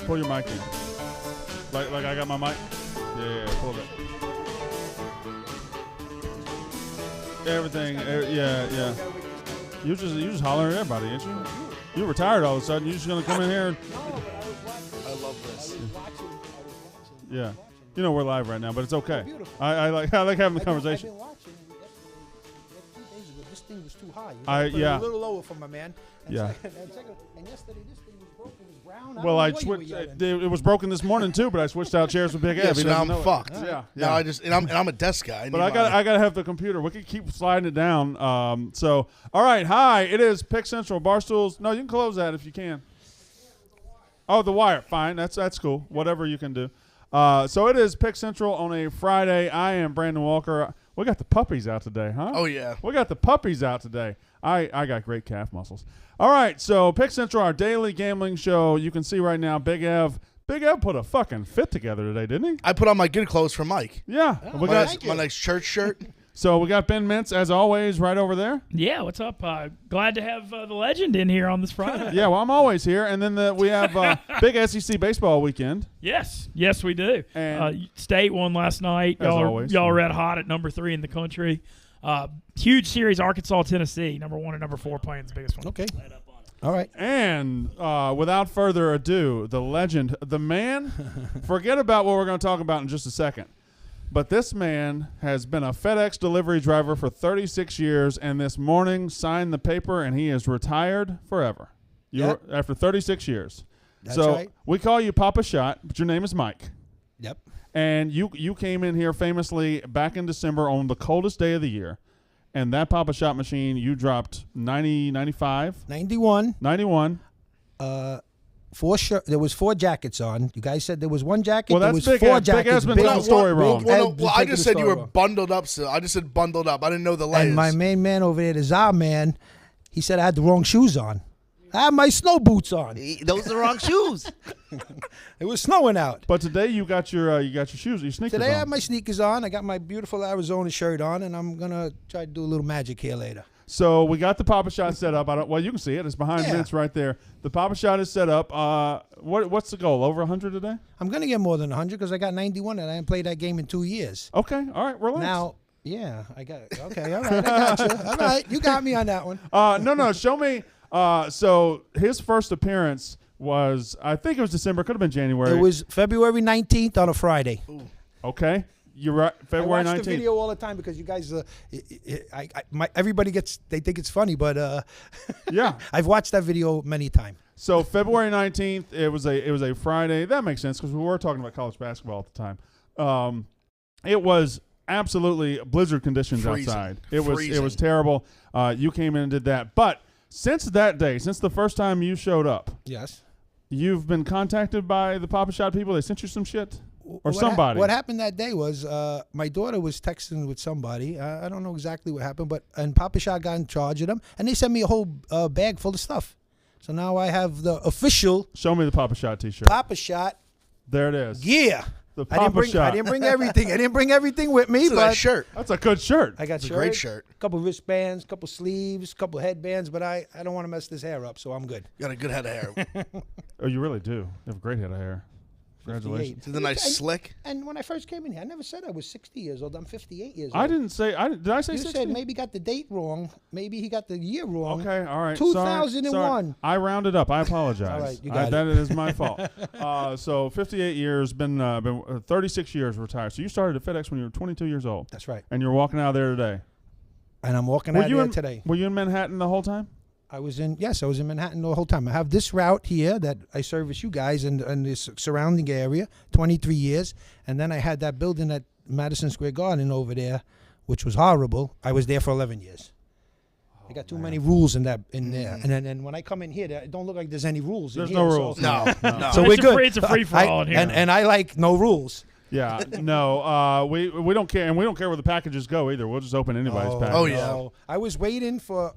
pull your mic in. Like I got my mic. Yeah, pull it up. Everything. Yeah. You just hollering at everybody, ain't you? You retired all of a sudden. You just gonna come in here? I love this. Yeah. You know we're live right now, but it's okay. I like having the conversation. I've been watching. 2 days ago, this thing was too high. Yeah. A little lower for my man. And Yeah. And yesterday this thing was broken. It was brown. Well, I switched. It was broken this morning too, but I switched out chairs with Big Ev. Yeah, He so now doesn't I'm know it. fucked. Yeah. Now I'm a desk guy. But I gotta have the computer. We can keep sliding it down. So all right, hi. It is Pick Central Barstools. No, you can close that if you can. Oh, the wire. Fine. That's cool. Whatever you can do. So it is Pick Central on a Friday. I am Brandon Walker. We got the puppies out today, huh? Oh yeah. We got the puppies out today. I got great calf muscles. All right, so Pick Central, our daily gambling show. You can see right now, Big Ev put a fucking fit together today, didn't he? I put on my good clothes for Mike. Yeah. Oh, My nice church shirt. So we got Ben Mintz, as always, right over there. Yeah, what's up? Glad to have the legend in here on this Friday. Yeah, well, I'm always here. And then we have big SEC baseball weekend. Yes, we do. And State won last night. As always. Y'all are red hot at number 3 in the country. Huge series, Arkansas, Tennessee, number 1 and number 4 playing the biggest one. Okay. All right. And without further ado, the legend, the man, forget about what we're going to talk about in just a second. But this man has been a FedEx delivery driver for 36 years, and this morning signed the paper, and he is retired forever. After 36 years. That's so right. we call you Papa Shot, but your name is Mike. Yep. And you came in here famously back in December on the coldest day of the year, and that Papa Shot machine, you dropped 90, 95? 91. 91. There was 4 jackets on. You guys said there was 1 jacket. Well, there that's was Big 4 Ed. jackets. Big Ed's been telling the story wrong. Well, I just said you were wrong. bundled up. So I just said bundled up. I didn't know the layers. And my main man over there, the Czar man, he said I had the wrong shoes on. I had my snow boots on. Those are the wrong shoes. It was snowing out. But today you got your shoes, your sneakers Today I on. have my sneakers on. I got my beautiful Arizona shirt on, and I'm gonna try to do a little magic here later. So we got the Papa Shot set up. Well, you can see it. It's behind Vince right there. The Papa Shot is set up. What's the goal? Over 100 today? I'm gonna get more than 100 because I got 91, and I haven't played that game in 2 years. Okay. All right. Relax. Now, yeah, I got it. Okay, all right, I got you. All right, you got me on that one. No. Show me. So his first appearance was, I think it was December. Could have been January. It was February 19th on a Friday. Ooh. Okay. You're right. February 19th. I watch the video all the time because you guys, everybody they think it's funny, but yeah, I've watched that video many times. So February 19th, it was a Friday. That makes sense because we were talking about college basketball at the time. It was absolutely blizzard conditions Freezing. outside. It was terrible. You came in and did that, but since that day, since the first time you showed up, yes, you've been contacted by the Papa Shot people. They sent you some shit. Or somebody. What happened that day was my daughter was texting with somebody. I don't know exactly what happened, and Papa Shot got in charge of them, and they sent me a whole bag full of stuff. So now I have the official. Show me the Papa Shot T-shirt. Papa Shot. There it is. Yeah. The Papa Shot. I didn't bring everything. I didn't bring everything with me. It's a nice shirt. That's a good shirt. I got It's a great shirt. A couple wristbands, a couple sleeves, a couple headbands, but I don't want to mess this hair up, so I'm good. You got a good head of hair. Oh, you really do. You have a great head of hair. Congratulations. Is it a nice slick? And when I first came in here, I never said I was 60 years old. I'm 58 years old. I didn't say. Did I say You 60? said maybe got the date wrong. Maybe he got the year wrong. Okay, all right. 2001. Sorry. I rounded up. I apologize. All right, you got it. That is my fault. So 58 years, been 36 years retired. So you started at FedEx when you were 22 years old. That's right. And you're walking out of there today. And I'm walking out there today. Were you in Manhattan the whole time? I was in Manhattan the whole time. I have this route here that I service you guys and this surrounding area, 23 years. And then I had that building at Madison Square Garden over there, which was horrible. I was there for 11 years. I got too many rules in there. And then when I come in here, it don't look like there's any rules. There's in no here, rules. No. So we're good. It's a free-for-all in here. And I like no rules. Yeah, no, we don't care, and we don't care where the packages go either. We'll just open anybody's package. Oh, yeah. No. I was waiting for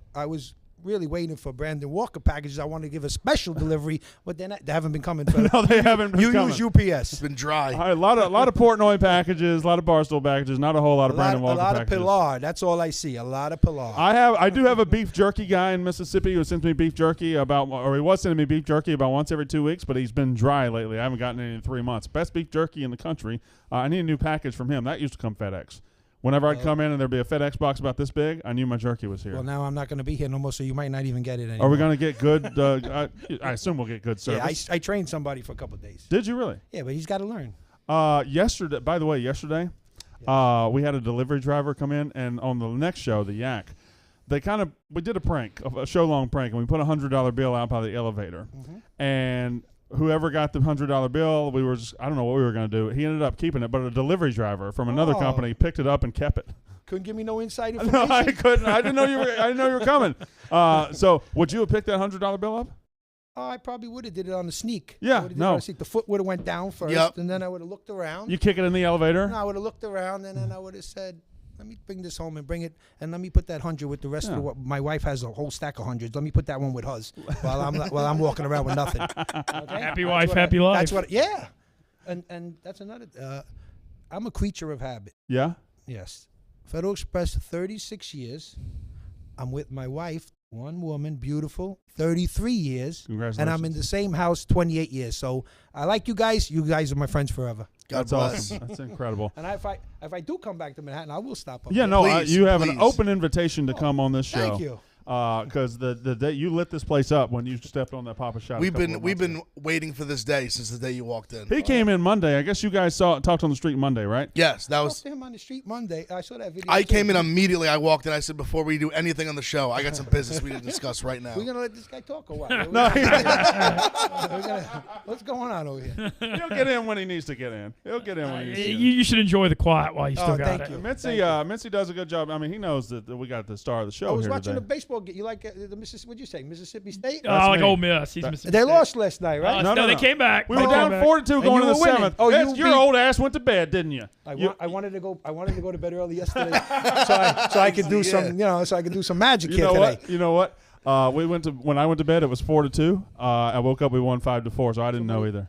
really waiting for Brandon Walker packages. I want to give a special delivery, but they haven't been coming. For No, they haven't been You coming. use UPS. It's been dry. All right, a lot of Portnoy packages, a lot of Barstool packages, not a whole lot of Brandon Walker a lot packages. of Pilar. That's all I see. A lot of Pilar. I do have a beef jerky guy in Mississippi who sends me beef jerky he was sending me beef jerky about once every 2 weeks, but he's been dry lately. I haven't gotten any in 3 months. Best beef jerky in the country. I need a new package from him. That used to come FedEx. Whenever I'd come in and there'd be a FedEx box about this big, I knew my jerky was here. Well, now I'm not going to be here no more, so you might not even get it anymore. Are we going to get good? I assume we'll get good service. Yeah, I trained somebody for a couple of days. Did you really? Yeah, but he's got to learn. Yesterday, by the way, we had a delivery driver come in, and on the next show, the Yak, we did a prank, a show-long prank, and we put a $100 bill out by the elevator. Mm-hmm. And whoever got the $100 bill, I don't know what we were going to do. He ended up keeping it, but a delivery driver from another company picked it up and kept it. Couldn't give me no inside information. No, I couldn't. I didn't know you were coming. So would you have picked that $100 bill up? Oh, I probably would have did it on the sneak. Yeah, The foot would have went down first, and then I would have looked around. You kick it in the elevator? No, I would have looked around, and then I would have said, let me bring this home and bring it, and let me put that 100 with the rest of what my wife has a whole stack of hundreds. Let me put that one with hers while I'm walking around with nothing. Okay? Happy wife, happy life. That's what. Yeah, and that's another. I'm a creature of habit. Yeah. Yes, Federal Express 36 years. I'm with my wife, one woman, beautiful, 33 years, Congratulations. and I'm in the same house 28 years. So I like you guys. You guys are my friends forever. That's bless. awesome. That's incredible. And if I do come back to Manhattan, I will stop up. Yeah, there. no, Please, you have please. an open invitation to come on this show. Thank you. Because the day you lit this place up when you stepped on that Papa Shot. We've been waiting for this day since the day you walked in. He came in Monday. I guess you guys talked on the street Monday, right? Yes, that I was. talked to him on the street Monday. I saw that video. I too. came in immediately. I walked in. I said, before we do anything on the show, I got some business we need to discuss right now. We're gonna let this guy talk or what? What's going on over here? He'll get in when he needs to get in. He'll get in when he needs to. Get in. You should enjoy the quiet while you still got thank it. you. Mincy does a good job. I mean, he knows that we got the star of the show I was here watching today. the baseball game. You like the Mississippi? What'd you say? Mississippi State? Oh, like me. Ole Miss. He's Mississippi They State. lost last night, right? No, They came back. We They were came down back. 4-2 going you to the were winning. 7th. Oh, Yes, you your beat- old ass went to bed, didn't you? I wanted to go. I wanted to go to bed early yesterday, so I could do some magic here today. You know what? When I went to bed, it was 4-2. I woke up, we won 5-4, so I didn't know either.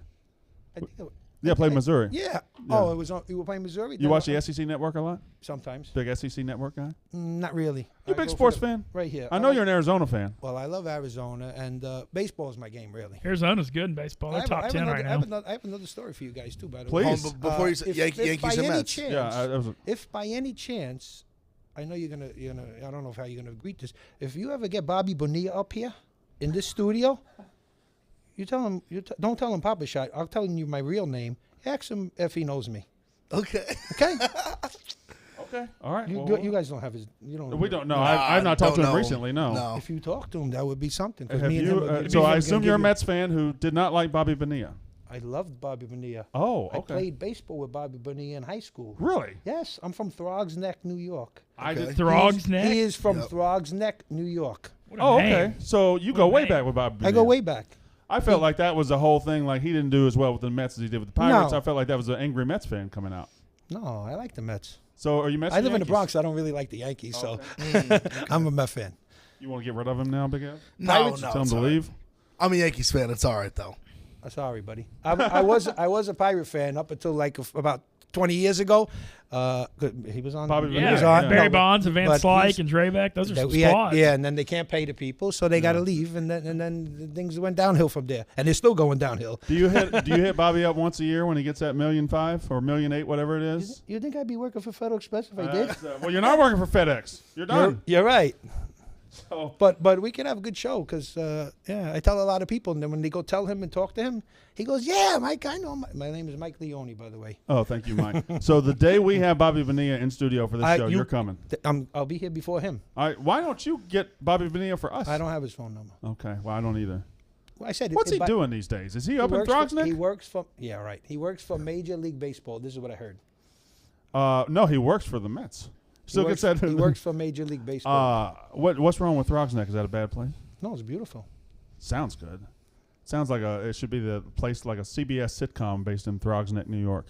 Yeah, played Missouri. Yeah. Oh, it was on. You were playing Missouri. You watch the SEC Network a lot? Sometimes. Big SEC Network guy? Not really. You a big sports fan? Right here. I know you're an Arizona fan. Well, I love Arizona, and baseball is my game, really. Arizona's good in baseball. They're top 10 right now. I have another story for you guys too, by the Please. way. Before you say If Yankees by and any Mets. chance, Yeah, if by any chance, I know you're gonna. I don't know how you're gonna greet this. If you ever get Bobby Bonilla up here in this studio, you tell him. Don't tell him Papa Shot. I'll tell you my real name. Ask him if he knows me. Okay. Okay. okay. All right. You guys don't have his. You don't. We don't know. Nah, I've not talked to him don't know. recently. No. No. If you talk to him, that would be something. 'cause Have me and you? him would- So I gonna assume give you're a you- Mets fan who did not like Bobby Bonilla. I loved Bobby Bonilla. Oh, I okay. played baseball with Bobby Bonilla in high school. Really? Yes, I'm from Throgs Neck, New York. I did. Throgs Neck. He is from Yep. Throgs Neck, New York. What a Oh, name. okay. So you go What a way name. back with Bobby Bonilla. I go way back. I felt like that was the whole thing. Like he didn't do as well with the Mets as he did with the Pirates. No. I felt like that was an angry Mets fan coming out. No, I like the Mets. So are you Mets? I or live in the Yankees? Bronx. I don't really like the Yankees, so Mm, I'm a Met fan. You want to get rid of him now, Big Ed? No, Pirates, no. Tell him it's to all right. leave. I'm a Yankees fan. It's all right though. Sorry, buddy. I was a Pirate fan up until like about 20 years ago. He was on. Bobby he Bonilla, was Yeah, on. yeah. Barry no, Bonds and Van but Slyke he's- and Draybeck. Those are some we had- squads. yeah, and then they can't pay the people, so they got to leave, and then things went downhill from there, and they're still going downhill. Do you hit Bobby up once a year when he gets that $1.5 million or $1.8 million, whatever it is? You think I'd be working for Federal Express if I did? Well, you're not working for FedEx. You're done. You're right. So, But we can have a good show because I tell a lot of people, and then when they go tell him and talk to him, he goes, "Yeah, Mike, I know. My name is Mike Leone, by the way. oh, thank you, Mike. So the day we have Bobby Bonilla in studio for this show, you're coming. I'll be here before him. All right, why don't you get Bobby Bonilla for us? I don't have his phone number. Okay, well, I don't either. Well, I said, What's he but doing these days? Is he up in works for- Throgsneck? He works for right. He works for Major League Baseball. This is what I heard. No, he works for the Mets. Still gets that. He works for Major League Baseball. What's wrong with Throgsneck? Is that a bad place? No, it's beautiful. Sounds good. Sounds like it should be the place like a CBS sitcom based in Throgsneck, New York.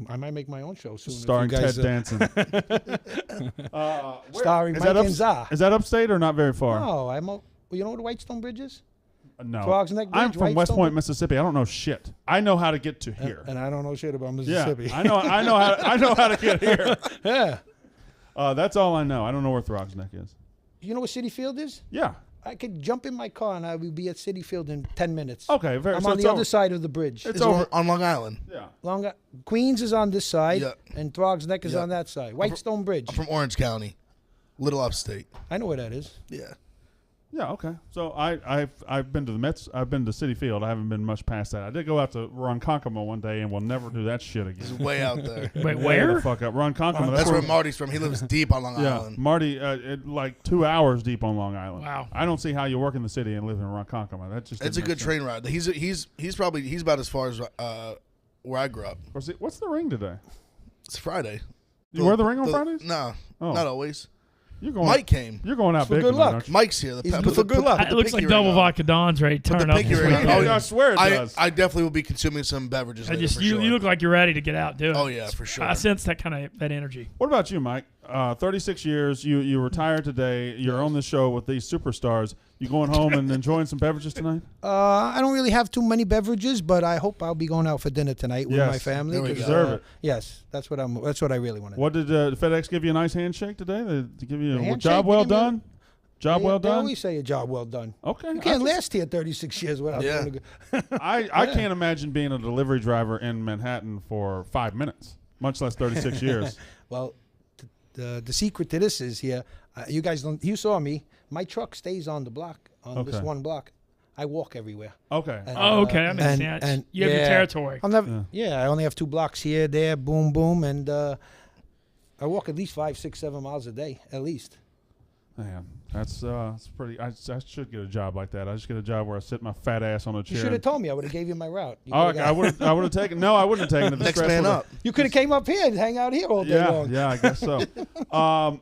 I might make my own show soon. Starring if you guys, Ted Danson. starring Mike and Za. Is that upstate or not very far? No, you know what the Whitestone Bridge is? No. Frogs Neck Bridge, I'm from West Whitestone Point, Bridge? Mississippi. I don't know shit. I know how to get to here. And I don't know shit about Yeah, Mississippi. I know how to get here. Yeah. That's all I know. I don't know where Frogs Neck is. You know what City Field is? Yeah. I could jump in my car and I would be at City Field in 10 minutes. Okay. I'm so on the other side of the bridge. It's It's over. on Long Island. Yeah. Queens is on this side, Yeah. and Throgs Neck is Yeah. on that side. Whitestone Bridge. I'm from Orange County, little upstate. I know where that is. Yeah. Yeah, okay. So I've been to the Mets. I've been to City Field. I haven't been much past that. I did go out to Ronkonkoma one day, and we'll never do that shit It's again. way out there. Wait, Way where? the fuck up, Ronkonkoma. That's where Marty's from. He lives deep on Long Yeah, Island. Marty, like 2 hours deep on Long Island. Wow. I don't see how you work in the city and live in Ronkonkoma. That just It's a didn't good make train ride. He's about as far as where I grew up. sense. What's the ring today? It's Friday. You wear the ring on Fridays? No, Oh. not always. You're going. Mike came. You're going out For big good tonight, luck. aren't you? Mike's here. He's for good luck. It looks like pinky double ring on. vodka Don's ready to Put turn the up. pinky this ring on. weekend. Oh, yeah. I swear it does. I definitely will be consuming some beverages. later for You sure. look like you're ready to get out. Do it. Oh, yeah, for sure. I sense that that energy. What about you, Mike? 36 years. You retired today. You're on the show with these superstars. You going home and enjoying some beverages tonight? I don't really have too many beverages, but I hope I'll be going out for dinner tonight with Yes. my family. There we 'cause, go. Deserve it. Yes, that's what I really want to do. What did FedEx give you a nice handshake today? They give you a handshake? job They well give me a- done? Job well They done? always say a job well done. Okay. You can't last here 36 years without Yeah. doing a good. I can't imagine being a delivery driver in Manhattan for 5 minutes, much less 36 years. Well, the secret to this is here. You guys don't. You saw me. My truck stays on the block on this Okay. one block. I walk everywhere. Okay. And, Oh, okay, that makes and- sense. and- You have your yeah. territory. I'm never. Yeah, I only have 2 blocks here, there, boom, boom, and I walk at least 5, 6, 7 miles a day, at least. Man, that's pretty. I should get a job like that. I just get a job where I sit my fat ass on a You chair. should have told me. I would have gave you my route. You Oh, coulda I would have taken. No, I wouldn't have taken it. The Next stress man would've- up. You could have came up here and hang out here all day long. Yeah, I guess so.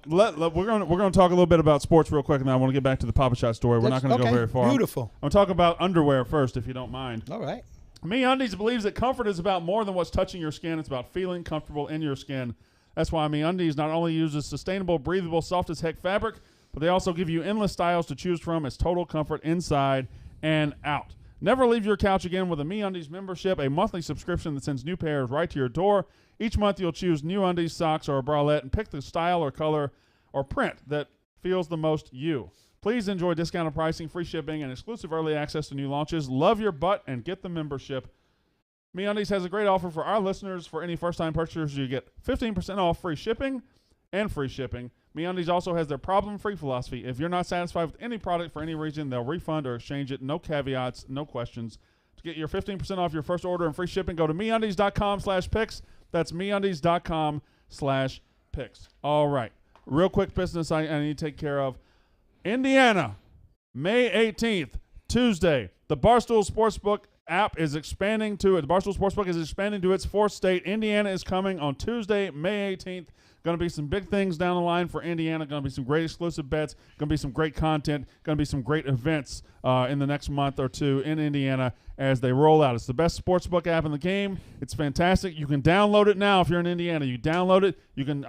We're gonna talk a little bit about sports real quick, and then I want to get back to the Papa Shot story. We're not going to go very far. Beautiful. I'm gonna talk about underwear first, if you don't mind. All right. MeUndies believes that comfort is about more than what's touching your skin. It's about feeling comfortable in your skin. That's why MeUndies not only uses sustainable, breathable, soft as heck fabric, but they also give you endless styles to choose from. It's total comfort inside and out. Never leave your couch again with a MeUndies membership, a monthly subscription that sends new pairs right to your door. Each month you'll choose new undies, socks, or a bralette and pick the style or color or print that feels the most you. Please enjoy discounted pricing, free shipping, and exclusive early access to new launches. Love your butt and get the membership. MeUndies has a great offer for our listeners. For any first-time purchasers, you get 15% off free shipping and free shipping. MeUndies also has their problem-free philosophy. If you're not satisfied with any product for any reason, they'll refund or exchange it. No caveats, no questions. To get your 15% off your first order and free shipping, go to MeUndies.com/picks. That's MeUndies.com/picks. All right. Real quick business I need to take care of. Indiana, May 18th, Tuesday. The Barstool Sportsbook app is expanding to it. The Barstool Sportsbook is expanding to its 4th state. Indiana is coming on Tuesday, May 18th. Going to be some big things down the line for Indiana. Going to be some great exclusive bets. Going to be some great content. Going to be some great events in the next month or two in Indiana as they roll out. It's the best sportsbook app in the game. It's fantastic. You can download it now if you're in Indiana. You download it. You can.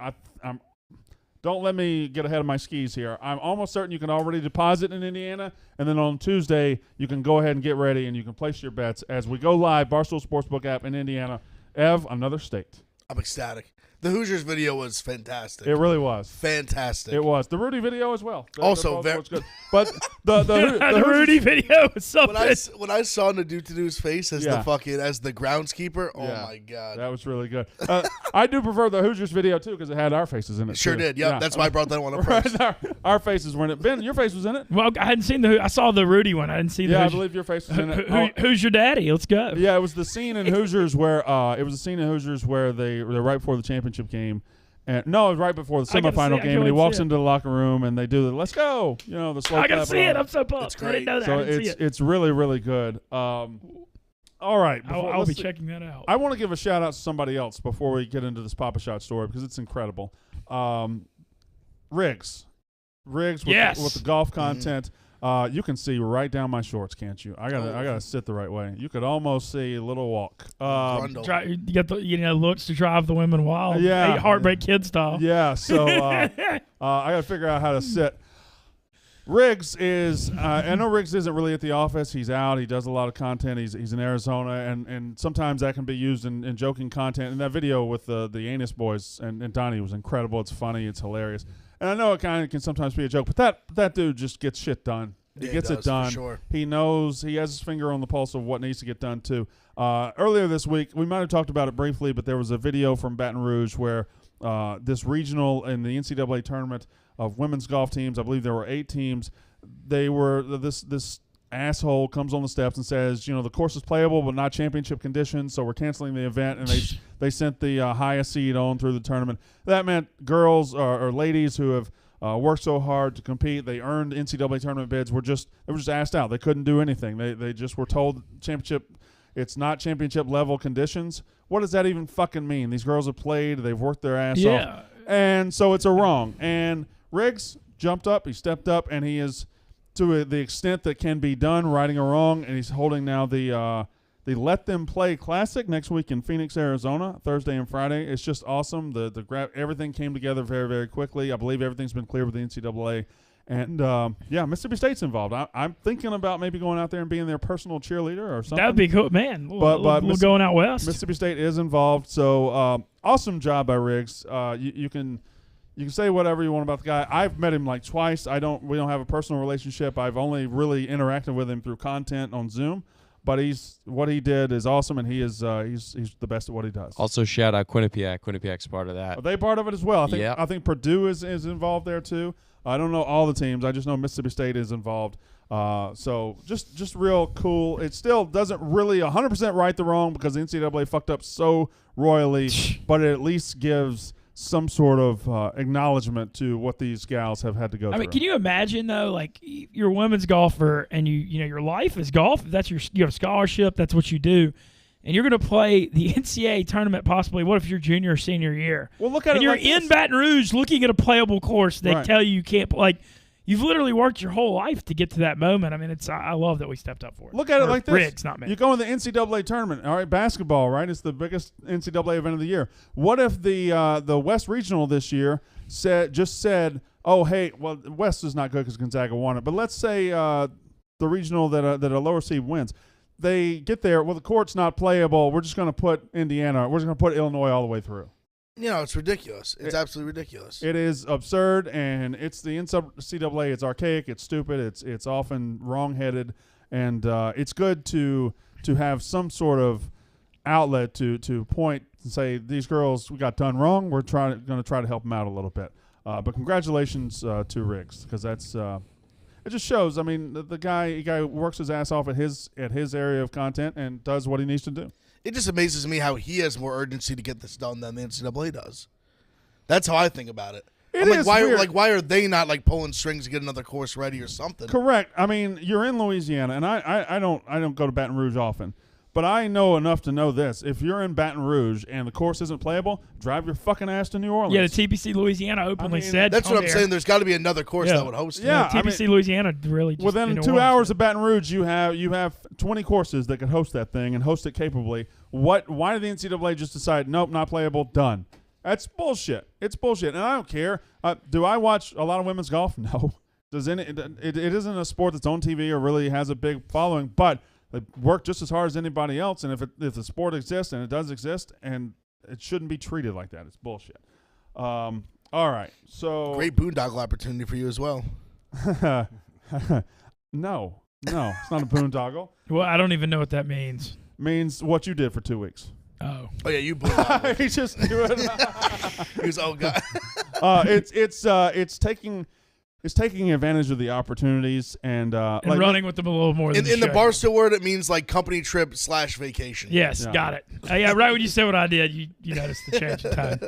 Don't let me get ahead of my skis here. I'm almost certain you can already deposit in Indiana, and then on Tuesday you can go ahead and get ready and you can place your bets as we go live. Barstool Sportsbook app in Indiana. Ev, another state. I'm ecstatic. The Hoosiers video was fantastic. It really was. Fantastic. It was. The Rudy video as well. Also They're very both good. But the The Rudy video was so when good. when I saw Nadu's face as Yeah. the groundskeeper, oh Yeah. my god. That was really good. I do prefer the Hoosiers video too because it had our faces in it. Sure too. did. Yep. Yeah. That's why I brought that one up first. Right, our faces were in it. Ben, your face was in it. Well, I hadn't seen I saw the Rudy one. I didn't see the Yeah, I Hoosier. believe your face was in it. Who's your daddy? Let's go. Yeah, it was the scene in Hoosiers where they're right before the championship game. And no, it was right before the I gotta see semifinal it. I game, can't and he wait to walks see it. into the locker room, and they do the "Let's go," the slow I gotta clap see and it. all. I'm so pumped. It's I didn't know that. So I didn't see it. it's really, really good. All right, I'll let's be see. checking that out. I want to give a shout out to somebody else before we get into this Papa Shot story because it's incredible. Riggs with Yes. with the golf content. You can see right down my shorts, can't you? I gotta sit the right way. You could almost see a little walk. You get the looks to drive the women wild. Yeah. Heartbreak Kid style. Yeah, so I gotta figure out how to sit. Riggs is I know Riggs isn't really at the office. He's out. He does a lot of content. He's in Arizona, and sometimes that can be used in joking content. And that video with the Anis boys and Donnie was incredible. It's funny. It's hilarious. And I know it kind of can sometimes be a joke, but that dude just gets shit done. He gets it done. For sure. He knows. He has his finger on the pulse of what needs to get done too. Earlier this week, we might have talked about it briefly, but there was a video from Baton Rouge where this regional in the NCAA tournament of women's golf teams, I believe there were 8 teams. They were this asshole comes on the steps and says, the course is playable but not championship conditions, so we're canceling the event, and they sent the highest seed on through the tournament. That meant girls or ladies who have worked so hard to compete, they earned NCAA tournament bids, they were just asked out. They couldn't do anything. They just were told it's not championship level conditions. What does that even fucking mean? These girls have played, they've worked their ass off, and so it's a wrong. And Riggs jumped up, he stepped up, and he is, to the extent that can be done, righting a wrong, and he's holding now the Let Them Play Classic next week in Phoenix, Arizona, Thursday and Friday. It's just awesome. Everything came together very, very quickly. I believe everything's been cleared with the NCAA. And, Mississippi State's involved. I'm thinking about maybe going out there and being their personal cheerleader or something. That would be cool, man. But going out west. Mississippi State is involved. So awesome job by Riggs. You can say whatever you want about the guy. I've met him like twice. We don't have a personal relationship. I've only really interacted with him through content on Zoom. But what he did is awesome, and he's the best at what he does. Also, shout out Quinnipiac. Quinnipiac's part of that. Are they part of it as well? I think Purdue is involved there too. I don't know all the teams. I just know Mississippi State is involved. So just real cool. It still doesn't really 100% right the wrong because the NCAA fucked up so royally, but it at least gives some sort of acknowledgement to what these gals have had to go through. I mean, can you imagine though, like you're a women's golfer and your life is golf. That's you have a scholarship. That's what you do, and you're going to play the NCAA tournament possibly. What if you're junior or senior year? Well, look at and it. You're like in this. Baton Rouge looking at a playable course. They tell you can't like. You've literally worked your whole life to get to that moment. I mean, I love that we stepped up for it. Look at it like this. Riggs, not me. You go in the NCAA tournament, all right, basketball, right? It's the biggest NCAA event of the year. What if the West Regional this year said, oh, hey, well, West is not good because Gonzaga won it, but let's say the regional that a lower seed wins. They get there, well, the court's not playable. We're just going to put Indiana, we're just going to put Illinois all the way through. It's ridiculous. It's absolutely ridiculous. It is absurd, and it's the NCAA. It's archaic. It's stupid. It's often wrong-headed, and it's good to have some sort of outlet to point and say these girls we got done wrong. We're going to try to help them out a little bit. But congratulations to Riggs because that's it just shows. I mean, the guy works his ass off at his area of content and does what he needs to do. It just amazes me how he has more urgency to get this done than the NCAA does. That's how I think about it. I'm like, why are they not like pulling strings to get another course ready or something? Correct. I mean, you're in Louisiana, and I don't go to Baton Rouge often, but I know enough to know this: if you're in Baton Rouge and the course isn't playable, drive your fucking ass to New Orleans. Yeah, the TPC Louisiana openly said that's what I'm saying. There's got to be another course that would host it. Yeah, TPC Louisiana really. Just within 2 hours of Baton Rouge, you have 20 courses that could host that thing and host it capably. Why did the NCAA just decide nope, not playable, done? That's bullshit. It's bullshit, and I don't care. Do I watch a lot of women's golf? No. It isn't a sport that's on TV or really has a big following, but they work just as hard as anybody else. And if the sport exists, and it does exist, and it shouldn't be treated like that. It's bullshit. All right, so great boondoggle opportunity for you as well. No, it's not a boondoggle. Well, I don't even know what that means. Means what you did for 2 weeks. Oh yeah, you boondoggle. He just knew it. He was god. It's taking advantage of the opportunities and running with them a little more. In the Barstool word, it means like company trip / vacation. Yes, got it. Yeah, right when you said what I did, you noticed the change in time.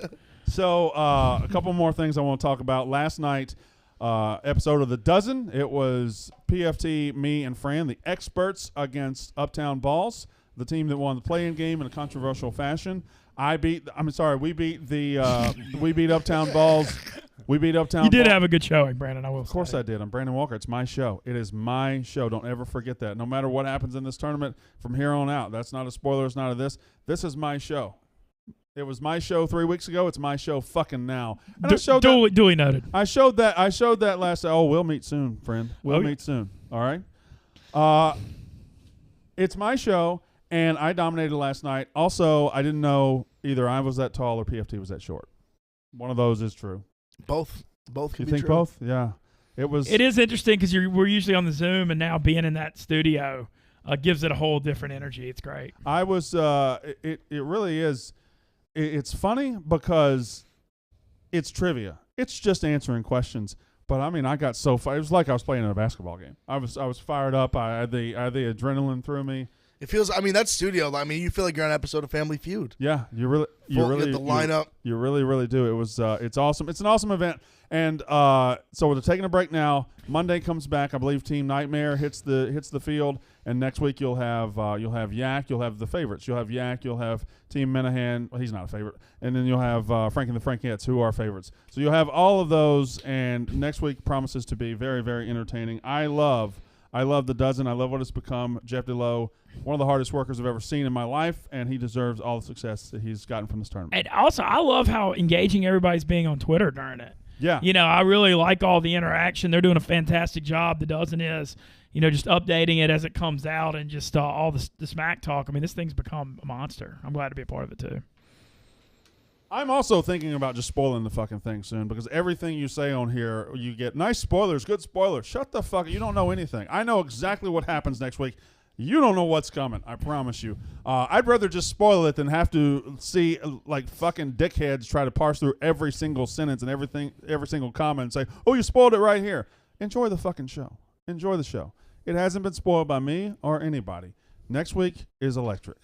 So a couple more things I want to talk about. Last night, episode of The Dozen. It was PFT, me, and Fran, the experts against Uptown Balls, the team that won the play-in game in a controversial fashion. We beat Uptown Balls We beat Uptown. You did have a good showing, Brandon. I will. Of course I did. I'm Brandon Walker. It's my show. It is my show. Don't ever forget that. No matter what happens in this tournament from here on out, that's not a spoiler. It's not a this. This is my show. It was my show 3 weeks ago. It's my show fucking now. And I showed duly noted. I showed that last. Oh, we'll meet soon, friend. We'll meet soon. All right. It's my show, and I dominated last night. Also, I didn't know either I was that tall or PFT was that short. One of those is true. Both. You think true. Both? Yeah. It is interesting because we're usually on the Zoom, and now being in that studio gives it a whole different energy. It's great. I was. It really is. It's funny because it's trivia. It's just answering questions. But I mean, I got so fired. It was like I was playing in a basketball game. I was fired up. I had the adrenaline through me. It feels. I mean, that studio. I mean, you feel like you're on an episode of Family Feud. Yeah, you really the lineup. You really do. It was. It's awesome. It's an awesome event. And so we're taking a break now. Monday comes back. I believe Team Nightmare hits the field. And next week you'll have Yak. You'll have the favorites. You'll have Yak. You'll have Team Minahan. Well, he's not a favorite. And then you'll have Frank and the Frankettes, who are favorites. So you'll have all of those. And next week promises to be very, very entertaining. I love the dozen. I love what it's become. Jeff DeLoe, one of the hardest workers I've ever seen in my life, and he deserves all the success that he's gotten from this tournament. And also, I love how engaging everybody's being on Twitter during it. Yeah. I really like all the interaction. They're doing a fantastic job. The dozen is, just updating it as it comes out and just all the smack talk. I mean, this thing's become a monster. I'm glad to be a part of it, too. I'm also thinking about just spoiling the fucking thing soon because everything you say on here, you get nice spoilers, good spoilers. Shut the fuck up. You don't know anything. I know exactly what happens next week. You don't know what's coming. I promise you. I'd rather just spoil it than have to see like fucking dickheads try to parse through every single sentence and every single comment and say, "Oh, you spoiled it right here." Enjoy the fucking show. Enjoy the show. It hasn't been spoiled by me or anybody. Next week is electric.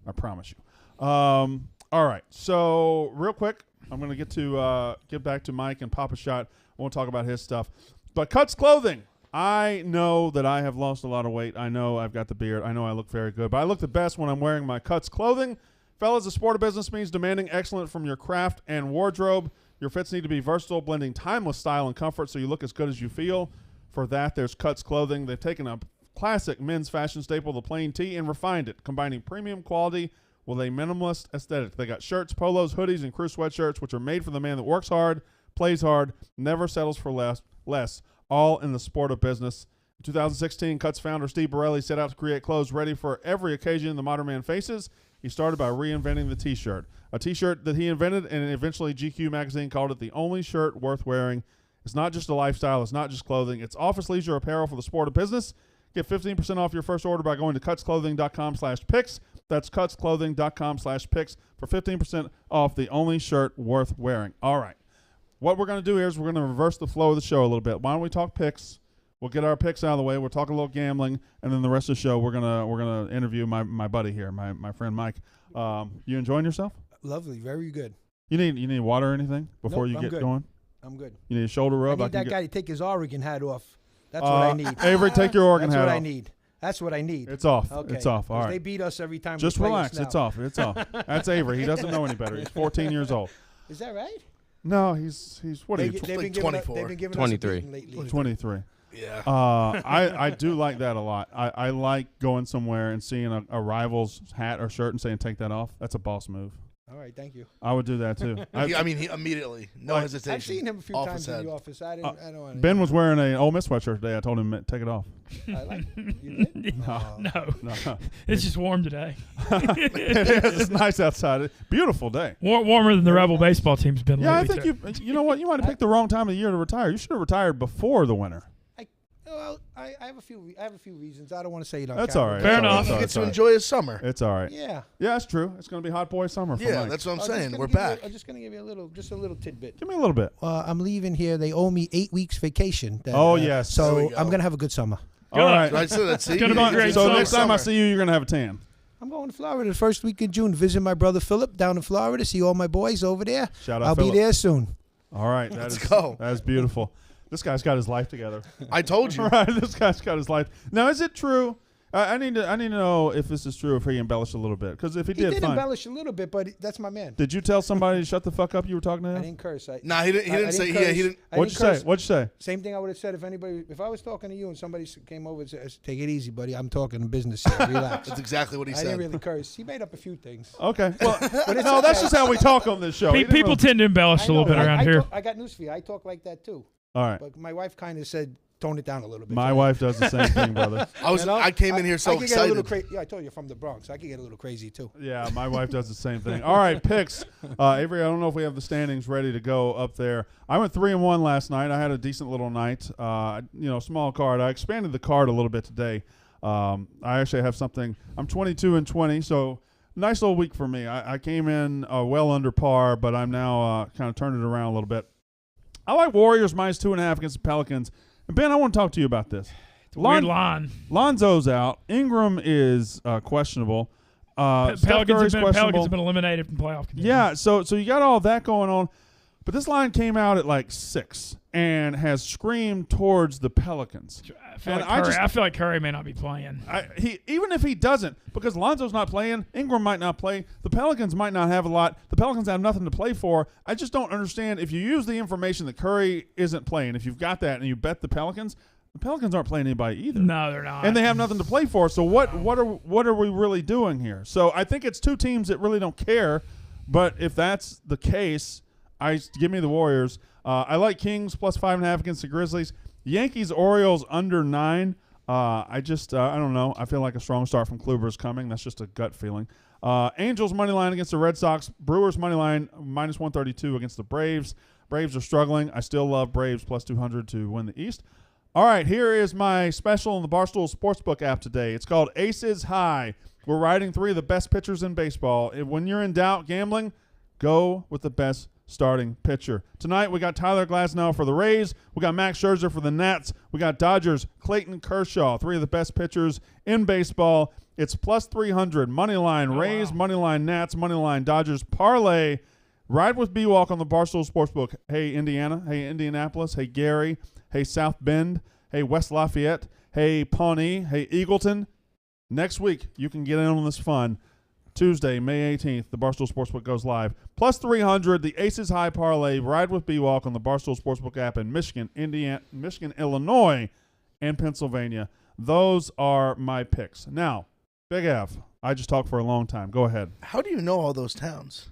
I promise you. All right. So real quick, I'm going to get back to Mike and Papa Shot. I won't talk about his stuff. But Cuts Clothing. I know that I have lost a lot of weight. I know I've got the beard. I know I look very good. But I look the best when I'm wearing my Cuts Clothing. Fellas, the sport of business means demanding excellence from your craft and wardrobe. Your fits need to be versatile, blending timeless style and comfort so you look as good as you feel. For that, there's Cuts Clothing. They've taken a classic men's fashion staple, the plain tee, and refined it, combining premium quality with a minimalist aesthetic. They got shirts, polos, hoodies, and crew sweatshirts, which are made for the man that works hard, plays hard, never settles for less, all in the sport of business. In 2016, Cuts founder Steve Borelli set out to create clothes ready for every occasion the modern man faces. He started by reinventing the T-shirt, a T-shirt that he invented, and eventually GQ magazine called it the only shirt worth wearing. It's not just a lifestyle. It's not just clothing. It's office leisure apparel for the sport of business. Get 15% off your first order by going to cutsclothing.com/picks. That's cutsclothing.com/picks for 15% off the only shirt worth wearing. All right. What we're going to do here is we're going to reverse the flow of the show a little bit. Why don't we talk picks? We'll get our picks out of the way. We'll talk a little gambling, and then the rest of the show we're gonna interview my buddy here, my friend Mike. You enjoying yourself? Lovely, very good. You need water or anything before you get going? I'm good. You need a shoulder rub? I need that guy to take his Oregon hat off. That's what I need. Avery, take your Oregon hat off. That's what I need. It's off. Okay. It's off. All right. They beat us every time. Just relax. It's off. It's off. That's Avery. He doesn't know any better. He's 14 years old. Is that right? No, he's what are you? They've been 24. They've been giving 23. us a beating lately. 23. Yeah. I do like that a lot. I like going somewhere and seeing a rival's hat or shirt and saying, take that off. That's a boss move. All right, thank you. I would do that too. He immediately, no hesitation. I've seen him a few times in the office. I don't want to. Ben was wearing an Ole Miss sweatshirt today. I told him take it off. I like it. You did? No. It's just warm today. It's nice outside. Beautiful day. Warmer than the Rebel baseball team's been lately. I think you know what? You might have picked the wrong time of the year to retire. You should have retired before the winter. I have a few reasons. I don't want to say it on That's camera. all right. Fair enough. He gets to enjoy his summer. It's all right. Yeah. Yeah, it's true. It's going to be hot boy summer for Yeah, Mike. that's what I'm saying. We're I'm back. just going to give you a little tidbit. Give me a little bit. I'm leaving here. They owe me 8 weeks vacation. Yes. So There we go. I'm going to have a good summer. All right. Right, so that's It's gonna be great. So Summer. next time I see you, you're going to have a tan. I'm going to Florida the first week in June. Visit my brother Philip down in Florida. See all my boys over there. Shout out I'll Phillip. be there soon. All right. Let's go. That is beautiful. This guy's got his life together. I told you. Right, this guy's got his life. Now, is it true I need to know if this is true, if he embellished a little bit. Because if he did, did fine. embellish a little bit, but that's my man. Did you tell somebody to shut the fuck up? You were talking to him. I didn't curse. Nah, he didn't say. Yeah, he didn't. What'd you say? Same thing I would have said if I was talking to you and somebody came over and said, "Take it easy, buddy. I'm talking business here. Relax." That's exactly what he said. I didn't really curse. He made up a few things. Okay. Well, no, that's just how we talk on this show. People tend to embellish a little bit around here. I got news for you. I talk like that too. All right. But my wife kind of said, tone it down a little bit. My wife does the same thing, brother. I came in here so excited. Yeah, I told you from the Bronx. I could get a little crazy too. Yeah, my wife does the same thing. All right, picks. Avery, I don't know if we have the standings ready to go up there. I went 3-1 last night. I had a decent little night. Small card. I expanded the card a little bit today. I actually have something. I'm 22-20, so nice little week for me. I came in well under par, but I'm now kind of turned it around a little bit. I like Warriors -2.5 against the Pelicans. And Ben, I want to talk to you about this. Weird line. Lonzo's out. Ingram is questionable. Pelicans have been eliminated from playoff contention. Yeah, so you got all that going on. But this line came out at like 6 and has screamed towards the Pelicans. I feel like Curry may not be playing. Even if he doesn't, because Lonzo's not playing, Ingram might not play, the Pelicans might not have a lot. The Pelicans have nothing to play for. I just don't understand. If you use the information that Curry isn't playing, if you've got that and you bet the Pelicans aren't playing anybody either. No, they're not. And they have nothing to play for. So what are we really doing here? So I think it's two teams that really don't care. But if that's the case, give me the Warriors. I like Kings +5.5 against the Grizzlies. Yankees Orioles under 9. I don't know. I feel like a strong start from Kluber is coming. That's just a gut feeling. Angels money line against the Red Sox. Brewers money line -132 against the Braves. Braves are struggling. I still love Braves +200 to win the East. All right, here is my special in the Barstool Sportsbook app today. It's called Aces High. We're riding 3 of the best pitchers in baseball. When you're in doubt gambling, go with the best starting pitcher. Tonight, we got Tyler Glasnow for the Rays. We got Max Scherzer for the Nats. We got Dodgers, Clayton Kershaw, 3 of the best pitchers in baseball. It's +300. Money line Rays, money line Nats, money line Dodgers. Parlay. Ride with B-Walk on the Barstool Sportsbook. Hey, Indiana. Hey, Indianapolis. Hey, Gary. Hey, South Bend. Hey, West Lafayette. Hey, Pawnee. Hey, Eagleton. Next week, you can get in on this fun. Tuesday, May 18th, the Barstool Sportsbook goes live. +300, the Aces High Parlay. Ride with B-Walk on the Barstool Sportsbook app in Michigan, Illinois, and Pennsylvania. Those are my picks. Now, Big F, I just talked for a long time. Go ahead. How do you know all those towns?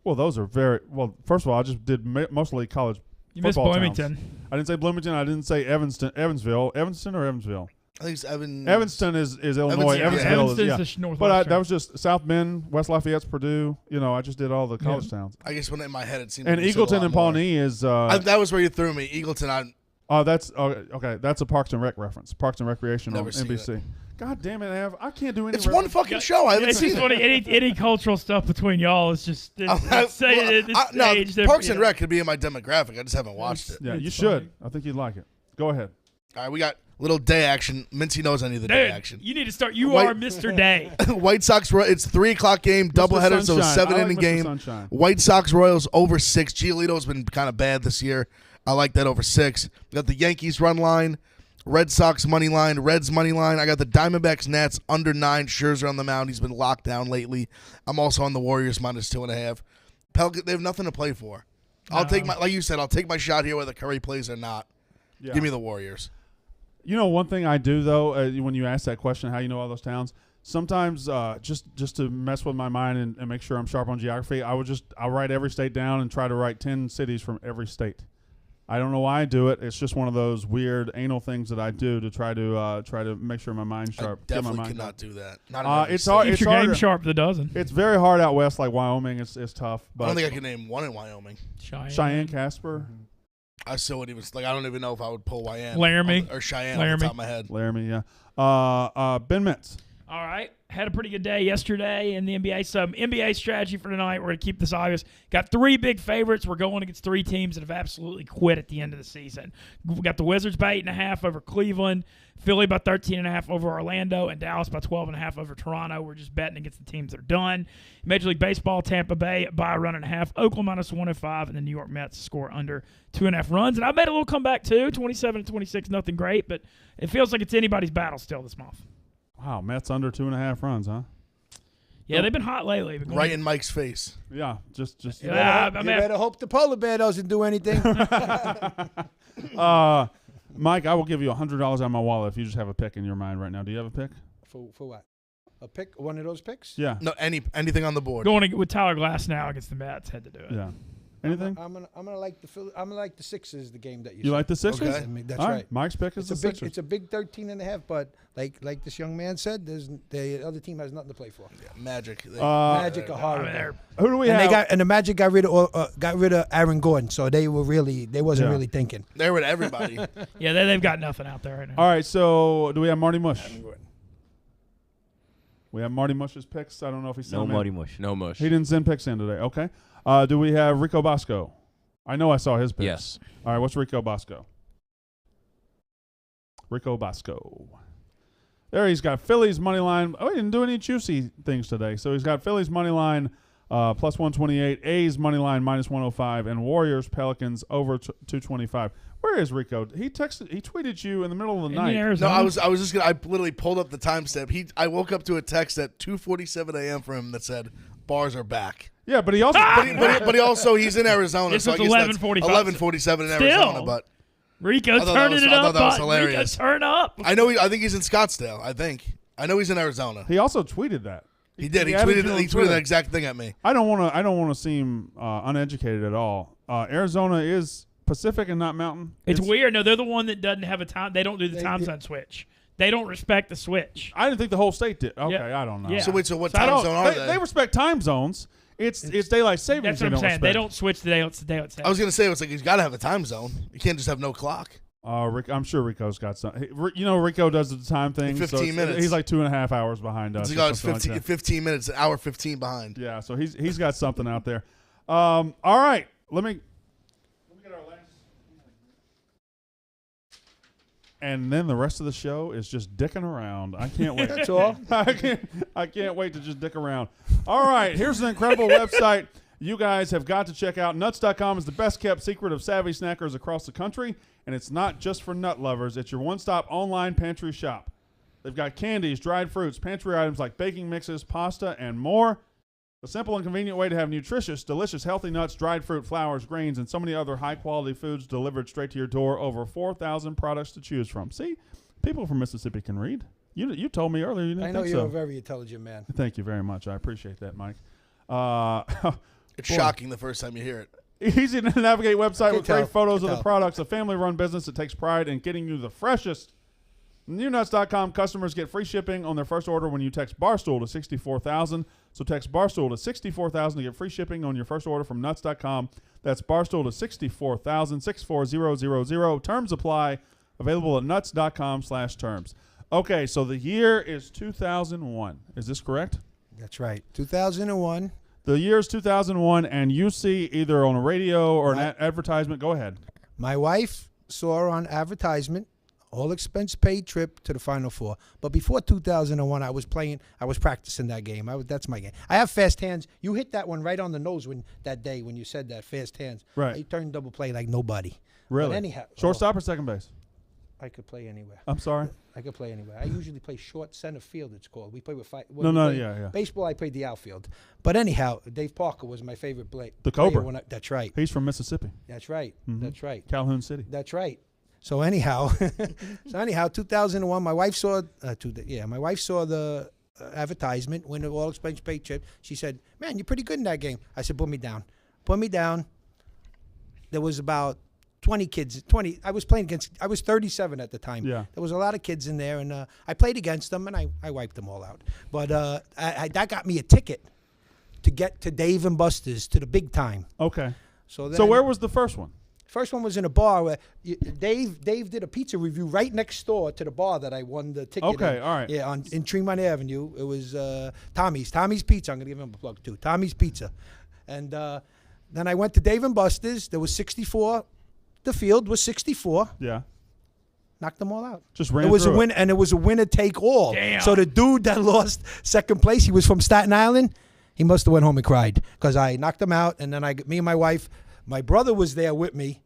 Well, those are first of all, I just did mostly college You missed football Bloomington. towns. I didn't say Bloomington. I didn't say Evansville. Evanston or Evansville? I think it's Evanston is Illinois. Evansville is the Northwestern. But that was just South Bend, West Lafayette's Purdue. I just did all the college towns. I guess in my head it seemed. And Eagleton and Pawnee is. That was where you threw me. Eagleton. That's okay. That's a Parks and Rec reference. Parks and Recreation Never on seen NBC. it. God damn it, Av. I can't do any. It's one fucking show. I haven't It's seen just it. funny. Any cultural stuff between y'all is just Parks and Rec could be in my demographic. I just haven't watched it. Yeah, you It's should. funny. I think you'd like it. Go ahead. All right, we got little day action. Mincy knows I need the day action. You need to start. You White- are Mr. Day. White Sox. It's 3:00 game, doubleheader, so Sunshine. 7-inning Mr. game. Sunshine. White Sox Royals over 6. Giolito's been kind of bad this year. I like that over 6. Got the Yankees run line, Red Sox money line, Reds money line. I got the Diamondbacks Nats under 9. Scherzer on the mound. He's been locked down lately. I'm also on the Warriors -2.5. Pelican, they have nothing to play for. I'll take like you said, I'll take my shot here whether Curry plays or not. Yeah. Give me the Warriors. One thing I do though, when you ask that question, how you know all those towns, sometimes just to mess with my mind and make sure I'm sharp on geography, I'll write every state down and try to write 10 cities from every state. I don't know why I do it. It's just one of those weird anal things that I do to try to make sure my mind's sharp. I definitely get my mind cannot sharp. do that. Not in every It's state. hard. Keep It's your hard. game sharp with a dozen. It's very hard out west, like Wyoming. It's tough. But I don't think I can name one in Wyoming. Cheyenne, Casper, I still wouldn't even I don't even know if I would pull Cheyenne Laramie. or Cheyenne off Laramie. the top of my head. Laramie. Yeah. Ben Metz. All right. Had a pretty good day yesterday in the NBA. Some NBA strategy for tonight. We're going to keep this obvious. Got 3 big favorites. We're going against 3 teams that have absolutely quit at the end of the season. We got the Wizards by 8.5 over Cleveland, Philly by 13.5 over Orlando, and Dallas by 12.5 over Toronto. We're just betting against the teams that are done. Major League Baseball, Tampa Bay by a run and a half, Oakland -105, and the New York Mets score under 2.5 runs. And I made a little comeback too, 27-26, nothing great, but it feels like it's anybody's battle still this month. Wow, Mets under 2.5 runs, huh? Yeah, they've been hot lately. Been going- Right in Mike's face. Yeah, just. Yeah, You better hope the polar bear doesn't do anything. Mike, I will give you $100 out of my wallet if you just have a pick in your mind right now. Do you have a pick? For what? A pick? One of those picks? Yeah. No, anything on the board. Going with Tyler Glass now against the Mets. Had to do it. Yeah. Anything? I'm gonna like I'm gonna like the Sixers. The game that you. You like the Sixers? Okay. I mean, that's All right. Mike's pick is It's the a big. Sixers. It's a big 13.5. But like this young man said, the other team has nothing to play for. Yeah, Magic. Magic are I horrible. mean, they're- Who do we And have? the Magic got rid of Aaron Gordon, so they wasn't Yeah. really thinking. They're with everybody. yeah, they've got nothing out there right now. All right, so do we have Marty Mush? We have Marty Mush's picks. I don't know if he sent No them in. Marty Mush. No mush. He didn't send picks in today. Okay. Do we have Rico Bosco? I know I saw his picks. Yes. All right, what's Rico Bosco? Rico Bosco. There he's got Phillies money line. Oh, he didn't do any juicy things today. So he's got Phillies money line plus 128, A's money line minus 105, and Warriors Pelicans over 225. Where is Rico? He tweeted you in the middle of the night. No, Arizona. I was just gonna. I literally pulled up the timestamp. I woke up to a text at 2:47 a.m. from him that said bars are back. Yeah, but he also But he also he's in Arizona. This so was I guess that's 11:45. 11:47 in Still. Arizona. But Rico thought that turning was- it I thought up. that was bud. hilarious. Rico turn up. I think he's in Scottsdale. I know he's in Arizona. he also tweeted that. He did. He added you on tweeted Twitter. that exact thing at me. I don't want to seem uneducated at all. Arizona is Pacific and not Mountain. It's weird. No, they're the one that doesn't have a time. They don't do the time zone switch. They don't respect the switch. I didn't think the whole state did. Okay, Yeah. I don't know. Yeah. So wait, so what So I time don't- zone are They respect time zones. It's daylight savings. That's what I'm saying. They don't switch the daylight savings. I was gonna say it's like he's got to have a time zone. You can't just have no clock. I'm sure Rico's got some. Rico does the time thing. 15 minutes. He's like 2.5 hours behind us. It's or like something like 15, that. 15 minutes, an hour 15 behind. Yeah, so he's got something out there. All right, let me get our last. And then the rest of the show is just dicking around. I can't wait. That's all. I can't wait to just dick around. All right, here's an incredible website you guys have got to check out. Nuts.com is the best kept secret of savvy snackers across the country, and it's not just for nut lovers. It's your one-stop online pantry shop. They've got candies, dried fruits, pantry items like baking mixes, pasta, and more. A simple and convenient way to have nutritious, delicious, healthy nuts, dried fruit, flours, grains, and so many other high-quality foods delivered straight to your door. Over 4,000 products to choose from. See, people from Mississippi can read. You told me earlier you didn't I know think you're so. a very intelligent man. Thank you very much. I appreciate that, Mike. It's Boy. shocking the first time you hear it. Easy to navigate website with tell. great photos of Can the tell. products. A family-run business that takes pride in getting you the freshest. NewNuts.com customers get free shipping on their first order when you text Barstool to 64,000. So text Barstool to 64,000 to get free shipping on your first order from Nuts.com. That's Barstool to 64,000, 64000. Terms apply. Available at Nuts.com/terms. Okay, so the year is 2001. Is this correct? That's right. 2001. The year is 2001, and you see either on a radio or an advertisement. Go ahead. My wife saw on advertisement, all expense paid trip to the Final Four. But before 2001, I was practicing that game. That's my game. I have fast hands. You hit that one right on the nose that day when you said that, fast hands. Right. I turned double play like nobody. Really? But anyhow, Shortstop or second base? I could play anywhere. I'm sorry. I could play anywhere. I usually play short center field, it's called. We play with five. Yeah. Baseball, I played the outfield. But anyhow, Dave Parker was my favorite player. The Cobra. That's right. He's from Mississippi, That's right. Mhm. That's right. Calhoun City. That's right. So anyhow, 2001, my wife saw. My wife saw the advertisement when the all expense paid trip. She said, "Man, you're pretty good in that game." I said, "Put me down. Put me down." There was about 20 kids. 20. I was playing against. I was 37 at the time. Yeah. There was a lot of kids in there, and I played against them, and I wiped them all out. But that got me a ticket to get to Dave and Buster's to the big time. Okay. So then, So where was the first one? First one was in a bar where Dave did a pizza review right next door to the bar that I won the ticket. Okay, in. all right. Yeah, in Tremont Avenue. It was Tommy's Pizza. I'm going to give him a plug too. Tommy's Pizza. And then I went to Dave and Buster's. There was 64. The field was 64. Yeah. Knocked them all out. Just ran It was a through win, and it was a winner take all. Damn. So the dude that lost second place, he was from Staten Island. He must have went home and cried because I knocked him out. And then me and my wife, my brother was there with me.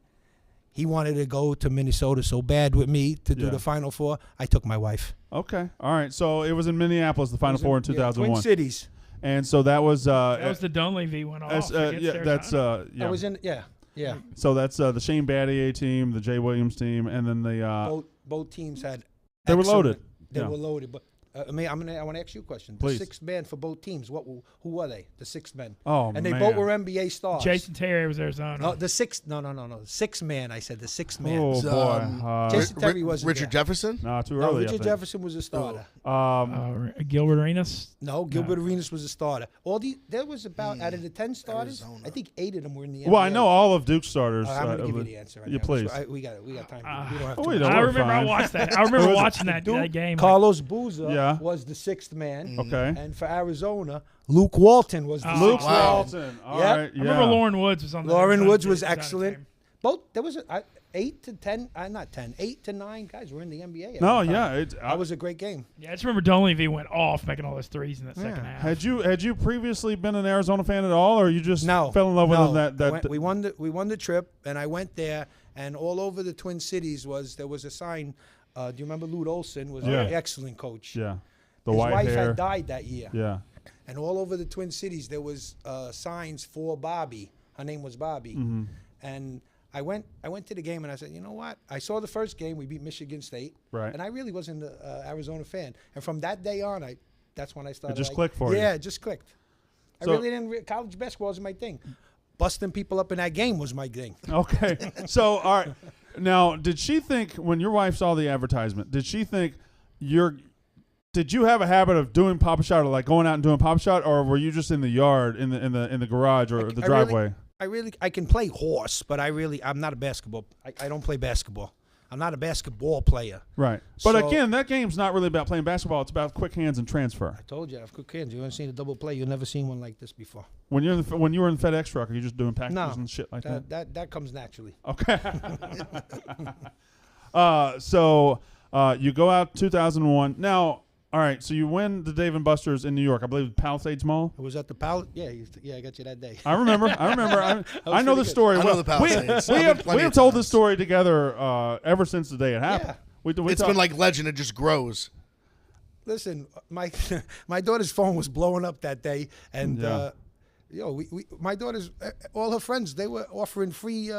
he wanted to go to Minnesota so bad with me to do Yeah. the Final Four. I took my wife. Okay. All right. So it was in Minneapolis, the Final Four in 2001. Twin Cities. And so that was That was the Dunleavy went off. yeah, that's I yeah. was in. Yeah. So that's the Shane Battier team, the Jay Williams team, and then the Both teams had. they were excellent- loaded. They Yeah. were loaded, but I want to ask you a question. Please. The sixth man for both teams. Who were they? The sixth men. Oh, And they man. both were NBA stars. Jason Terry was Arizona. No, the sixth. No. The sixth man. I said the sixth man. Oh So, boy. Jason Terry wasn't Richard there. Jefferson. Nah, too No, early. I Richard think. Jefferson was a starter. Gilbert Arenas. No, Gilbert Arenas was a starter. There was about out of the 10 starters, Arizona. I think 8 of them were in the NBA. Well, I know all of Duke's starters. I'm going to give you the answer. Right Yeah, now. please. We got time. We don't have Oh, to. we don't. I we're remember fine. I watched that. I remember watching that game. Carlos Boozer Yeah. was the sixth man. Okay. And for Arizona, Luke Walton was the Luke sixth man. Walton. All Yep. right. I remember Lauren Woods was on the Lauren Arizona Woods was Arizona excellent. team. Both there was 8 to 10, not 10, 8 to 9 guys were in the NBA. at No, that time. yeah. That was a great game. Yeah, I just remember Dunleavy went off making all those threes in that second Yeah. half. Had you previously been an Arizona fan at all, or you just fell in love with no. them? That we won the trip, and I went there, and all over the Twin Cities there was a sign. Do you remember Lute Olson was Yeah. an excellent coach? yeah, the His white wife hair. had died that year, Yeah. and all over the Twin Cities there was signs for Bobby. Her name was Bobby, Mm-hmm. and I went to the game and I said, you know what? I saw the first game. We beat Michigan State, Right. and I really wasn't an Arizona fan. And from that day on, that's when I started. just clicked for you. Yeah, it just clicked. So- I really didn't. College basketball wasn't my thing. Busting people up in that game was my thing. Okay. So, all right. Now, did she think when your wife saw the advertisement? Did she think Did you have a habit of doing pop shot, or like going out and doing pop shot, or were you just in the yard, in the garage, or the driveway? I can play horse, but I'm not a basketball. I don't play basketball. I'm not a basketball player. Right. But So- again, that game's not really about playing basketball. It's about quick hands and transfer. I told you, I have quick hands. You haven't seen a double play. You've never seen one like this before. When you were in the FedEx truck, are you just doing packages No, and shit like that? that comes naturally. Okay. So you go out 2001. Now, all right. So you win the Dave & Buster's in New York. I believe Palisades Mall. It was at the Pal. Yeah, I got you that day. I remember. I know the pretty good. story. I know well. the Palisades. We I've been have plenty of told times. this story together ever since the day it happened. Yeah. We It's talk- been like legend. It just grows. Listen, my my daughter's phone was blowing up that day, and Yeah. my daughter's all her friends, they were offering free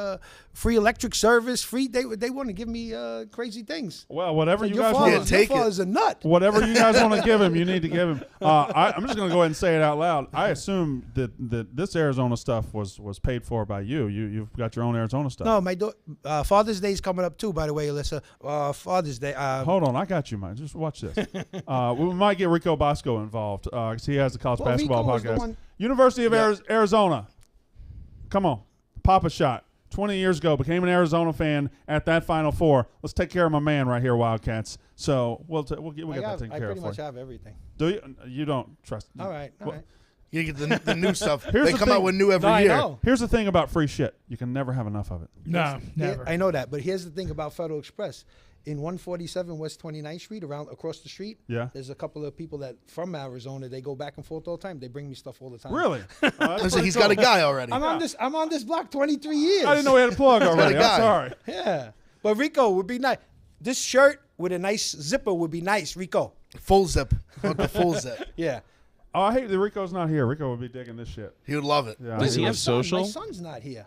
electric service, they want to give me crazy things. well, whatever you Your guys father's, want. take your it. father's a nut. Whatever you guys want to give him, you need to give him. I'm just going to go ahead and say it out loud. I assume that this Arizona stuff was paid for by you. You've got your own Arizona stuff. No, my Father's Day's coming up too. By the way, Alyssa, Father's Day. Hold on, I got you, man. Just watch this. We might get Rico Bosco involved because he has the college Well, basketball Rico was the podcast. one- University of Arizona. Come on, pop a shot. 20 years ago, became an Arizona fan at that Final Four. Let's take care of my man right here, Wildcats. So we'll get that taken I care of pretty for much you. have everything. Do you? You don't trust? All right. You get the new stuff. Here's They the come thing. out with new every No, I year. know. Here's the thing about free shit. You can never have enough of it. No, never. I know that, but here's the thing about Federal Express. In 147 West 29th Street, across the street, Yeah. there's a couple of people that from Arizona. They go back and forth all the time. They bring me stuff all the time. Really? Listen, he's got a guy already. I'm on this block 23 years. I didn't know we had a plug already. got a I'm guy. sorry. Yeah, but Rico would be nice. This shirt with a nice zipper would be nice, Rico. Full zip. Want the full zip. Yeah. Oh, I hate that Rico's not here. Rico would be digging this shit. He would love it. Yeah. Does he My have son- social? My son's not here.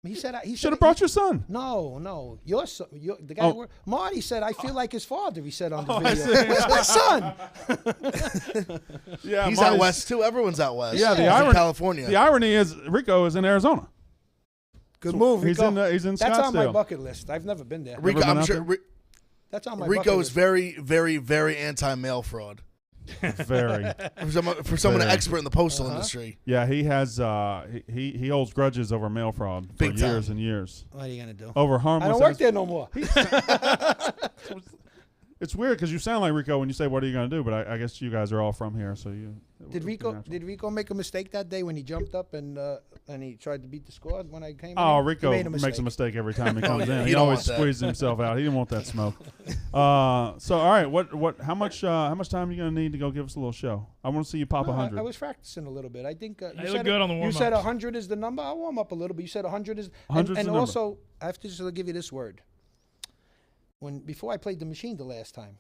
He said Should have brought your son. No, your son, the guy. Oh. Marty said, "I feel like his father." He said on the I video. see. Where's my son? Yeah, He's Marty's- out west too. Everyone's out west. Yeah, the He's irony- in California. The irony is Rico is in Arizona. Good move, He's Rico. in Scottsdale. That's on my bucket list. I've never been there. Rico, been I'm out sure. there? That's on my Rico bucket is list. very, very, very anti-mail fraud. Very. For someone an Very. expert in the postal industry. Yeah, he has. He holds grudges over mail fraud for Big time. years and years. What are you gonna do? Over I harmless. don't work there no more. It's weird because you sound like Rico when you say, "What are you going to do?" But I guess you guys are all from here, so you. Did Rico make a mistake that day when he jumped up and he tried to beat the score when I came in? Oh, He Rico made a makes a mistake every time he comes in. yeah, He you don't always want that. squeezes himself out. He didn't want that smoke. So all right, how much time are you going to need to go give us a little show? I want to see you pop No, 100. I was practicing a little bit. I think They look good on the You said warm-ups. 100 is the number. I'll warm up a little bit. You said 100 is. 100's And the number. also, I have to just give you this word. Before I played the machine the last time,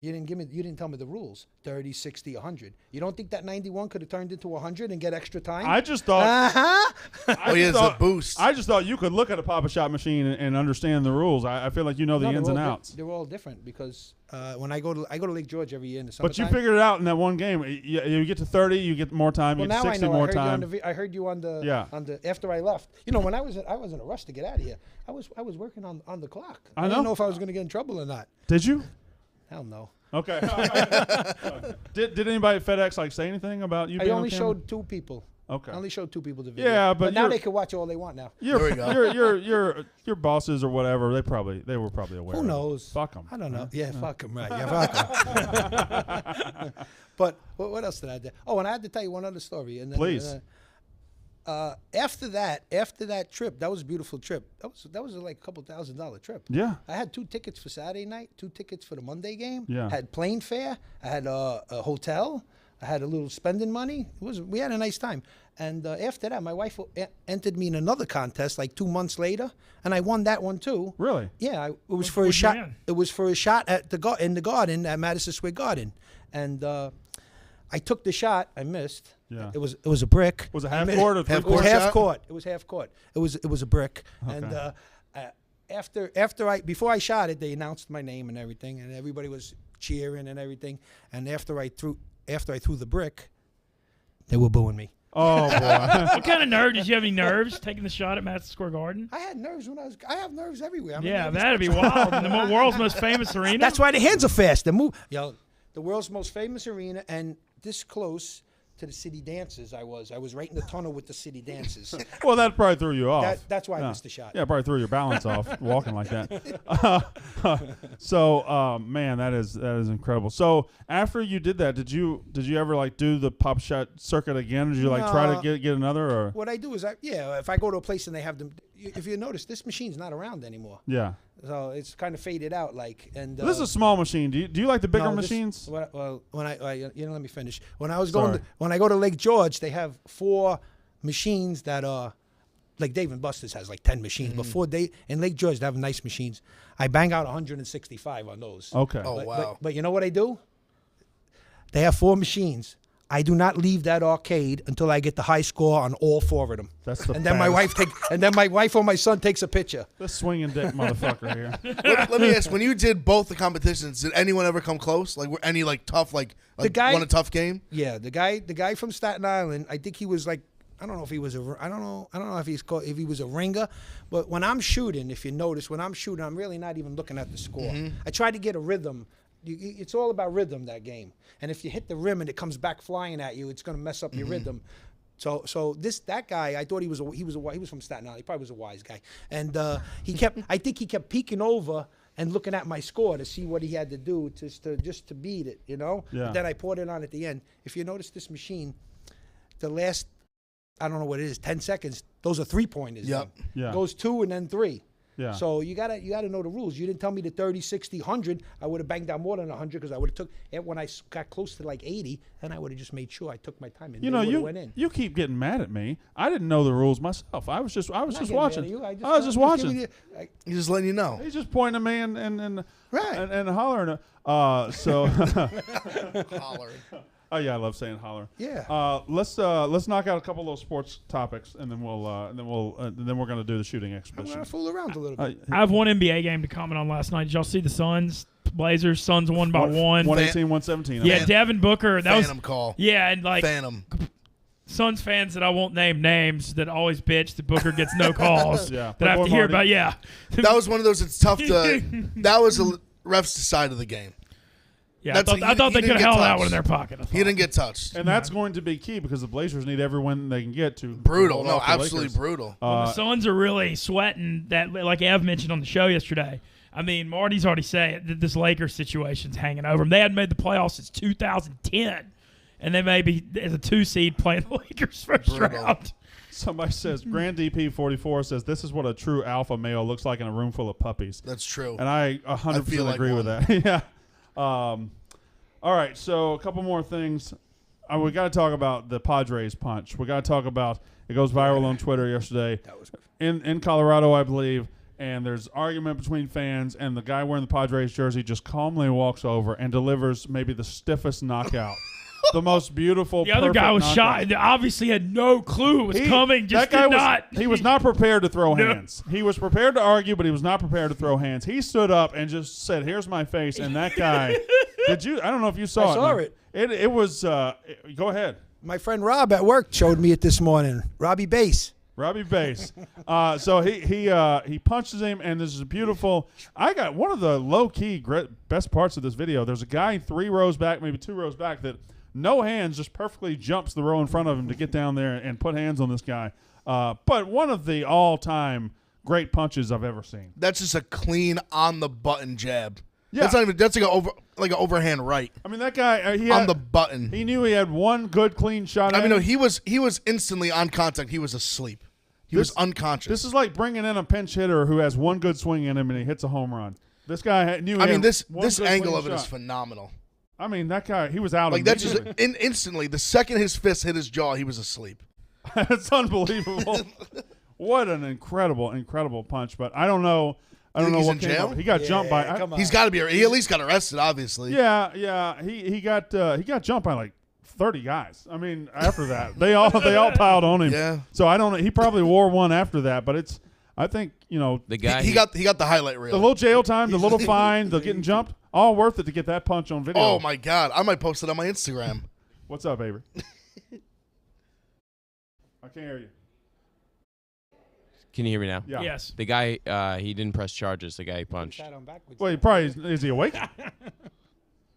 you didn't tell me the rules. 30, 60, 100. You don't think that 91 could have turned into 100 and get extra time? I just thought. Uh-huh. He has a boost. I just thought you could look at a Pop-A-Shot machine and understand the rules. I feel like you know the ins and outs. They're all different because when I go to Lake George every year in the But summertime. you figured it out in that one game. You get to 30, you get more time. Well, You get now to 60 I know. more time. I heard you on the Yeah. after I left. You know, when I was in a rush to get out of here. I was working on the clock. I didn't know. know if I was going to get in trouble or not. Did you? Hell no. Okay. Did anybody at FedEx say anything about you I being only on camera? showed 2 people. Okay. I only showed 2 people the video. Yeah, but now you're- they can watch all they want now. Your, There we go. your bosses or whatever, they were probably aware. Who of it. knows? Fuck them. I don't know. Yeah, fuck them, right? Yeah, fuck them. But what else did I do? Oh, and I had to tell you one other story. And then, Please. After that trip, that was a beautiful trip. That was like a couple $1,000 trip. Yeah. I had 2 tickets for Saturday night, 2 tickets for the Monday game. Yeah. I had plane fare. I had a hotel. I had a little spending money. We had a nice time. And after that, my wife entered me in another contest like 2 months later, and I won that one too. Really? Yeah, it was for a what'd you shot. win? It was for a shot at in the garden at Madison Square Garden, and I took the shot. I missed. Yeah. It was a brick. Was it half court or three Half It was court half shot? court. It was half court. It was a brick. And before I shot it, they announced my name and everything, and everybody was cheering and everything. And after I threw the brick, they were booing me. Oh boy. What kind of nerve? Did you have any nerves taking the shot at Madison Square Garden? I had nerves I have nerves everywhere. I'm in Yeah, every that'd be sport. wild. In the world's most famous arena. That's why the hands are fast. The world's most famous arena, and this close to the city dances. I was right in the tunnel with the city dances. Well, that probably threw you off. That's why I Yeah. missed the shot. Yeah, probably threw your balance off walking like that. Man, that is incredible. So after you did that, did you ever like do the pop shot circuit again? Did you like try to No. get another or? What I do is if I go to a place and they have them, if you notice, this machine's not around anymore. Yeah. So it's kind of faded out. And This is a small machine. Do you like the bigger no, this- machines? When I let me finish. When I was Sorry. when I go to Lake George, they have 4 machines that are like Dave and Buster's has like 10 machines. Before in Lake George, they have nice machines. I bang out 165 on those. Okay. Oh, wow. But you know what I do? They have 4 machines. I do not leave that arcade until I get the high score on all 4 of them. That's the and then my wife or my son takes a picture. the swinging dick motherfucker here. Let me ask: when you did both the competitions, did anyone ever come close? Like, were any like tough, like guy- won a tough game? Yeah, the guy from Staten Island. I think he was like, I don't know if he was I don't know if he was a ringer, but when I'm shooting, if you notice, when I'm shooting, I'm really not even looking at the score. I try to get a rhythm. It's all about rhythm, that game. And if you hit the rim and it comes back flying at you, it's going to mess up your rhythm. So that guy, I thought he was from Staten Island. He probably was a wise guy, and I think he kept peeking over and looking at my score to see what he had to do just to beat it, you know. Yeah. But then I poured it on at the end. If you notice this machine, the last, I don't know what it is, 10 seconds. Those are 3-pointers. Yep. then. Yeah. Goes 2 and then 3. Yeah. So you gotta know the rules. You didn't tell me the 30, 60, 100. I would have banged out more than 100 because I would have took it when I got close to like 80, and I would have just made sure I took my time and You they know, would've went in. you keep getting mad at me. I didn't know the rules myself. I was just I'm not getting watching. mad at you. I I'm was just watching. giving you- He's just letting you know. He's just pointing at me and Right. and hollering. So Hollering. oh yeah, I love saying holler. Yeah. Let's knock out a couple of those sports topics and then we're gonna do the shooting I'm exhibition. gonna fool around a little bit. I have one NBA game to comment on last night. Did y'all see the Suns, Blazers? Suns won by 1. 118, 117. Yeah, Fan- Devin Booker. That Phantom was call. yeah, and like Phantom. Suns fans that I won't name names that always bitch that Booker gets no calls. Yeah. That I have to Playboy hear Marty. about. Yeah. That was one of those. It's tough to. That was a ref's side of the game. Yeah, I thought they could have held that one in their pocket. He didn't get touched. And that's going to be key because the Blazers need every win they can get to. Brutal. hold No, off the absolutely Lakers. brutal. The Suns are really sweating that, like Ev mentioned on the show yesterday. I mean, Marty's already said that this Lakers situation's hanging over them. They hadn't made the playoffs since 2010, and they may be as a 2 seed playing the Lakers first round. Somebody says, Grand DP44 says, this is what a true alpha male looks like in a room full of puppies. That's true. And I 100% agree with that. Yeah. All right, so a couple more things. We got to talk about the Padres punch. We got to talk about it goes viral on Twitter yesterday. That was in Colorado, I believe, and there's argument between fans, and the guy wearing the Padres jersey just calmly walks over and delivers maybe the stiffest knockout. The most beautiful. The other guy was knockout. shot. Obviously had no clue it was coming. Just that guy did not. He was not prepared to throw No. hands. He was prepared to argue, but he was not prepared to throw hands. He stood up and just said, "Here's my face." And that guy, did you? I don't know if you saw it. I saw it. It was. Go ahead, My friend Rob at work showed me it this morning. Robbie Bass. Robbie Bass. So he punches him, and this is a beautiful. I got one of the low key best parts of this video. There's a guy 3 rows back, maybe 2 rows back, that no hands, just perfectly jumps the row in front of him to get down there and put hands on this guy. But one of the all-time great punches I've ever seen. That's just a clean on the button jab. Yeah. That's not even. That's like an overhand right I mean, that guy he on had, the button. He knew he had one good clean shot. I mean, no, him. he was instantly on contact. He was asleep. He was unconscious. This is like bringing in a pinch hitter who has one good swing in him and he hits a home run. This guy knew. I mean, this one good angle clean of it is shot. phenomenal. I mean, that guy, he was out. Like that just immediately. instantly. The second his fist hit his jaw, he was asleep. It's unbelievable. What an incredible punch! But I don't know. I don't know He's what in came jail? over. He got jumped by. come on. He's got to be. He at least got arrested, obviously. Yeah. He got jumped by like 30 guys. I mean, after that, they all piled on him. Yeah. So I don't know. He probably wore one after that, but it's. I think The guy He got the highlight reel. the little jail time, the little fine, the getting jumped, all worth it to get that punch on video. Oh my God! I might post it on my Instagram. What's up, Avery? I can't hear you. Can you hear me now? Yeah. Yes. The guy, he didn't press charges. The guy he punched. Well, he probably is he awake?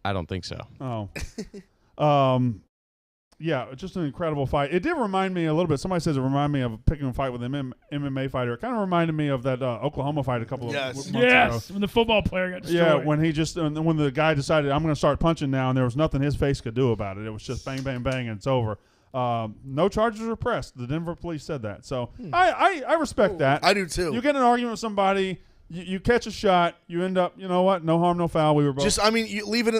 I don't think so. Oh. Yeah, just an incredible fight. It did remind me a little bit. Somebody says it reminded me of picking a fight with an MMA fighter. It kind of reminded me of that Oklahoma fight a couple of months ago. Yes. When the football player got destroyed. Yeah, when the guy decided I'm going to start punching now, and there was nothing his face could do about it. It was just bang, bang, bang, and it's over. No charges were pressed. The Denver police said that. So I respect that. I do too. You get in an argument with somebody, you catch a shot, you end up, you know what? No harm, no foul. We were both. Just, I mean, you leave it.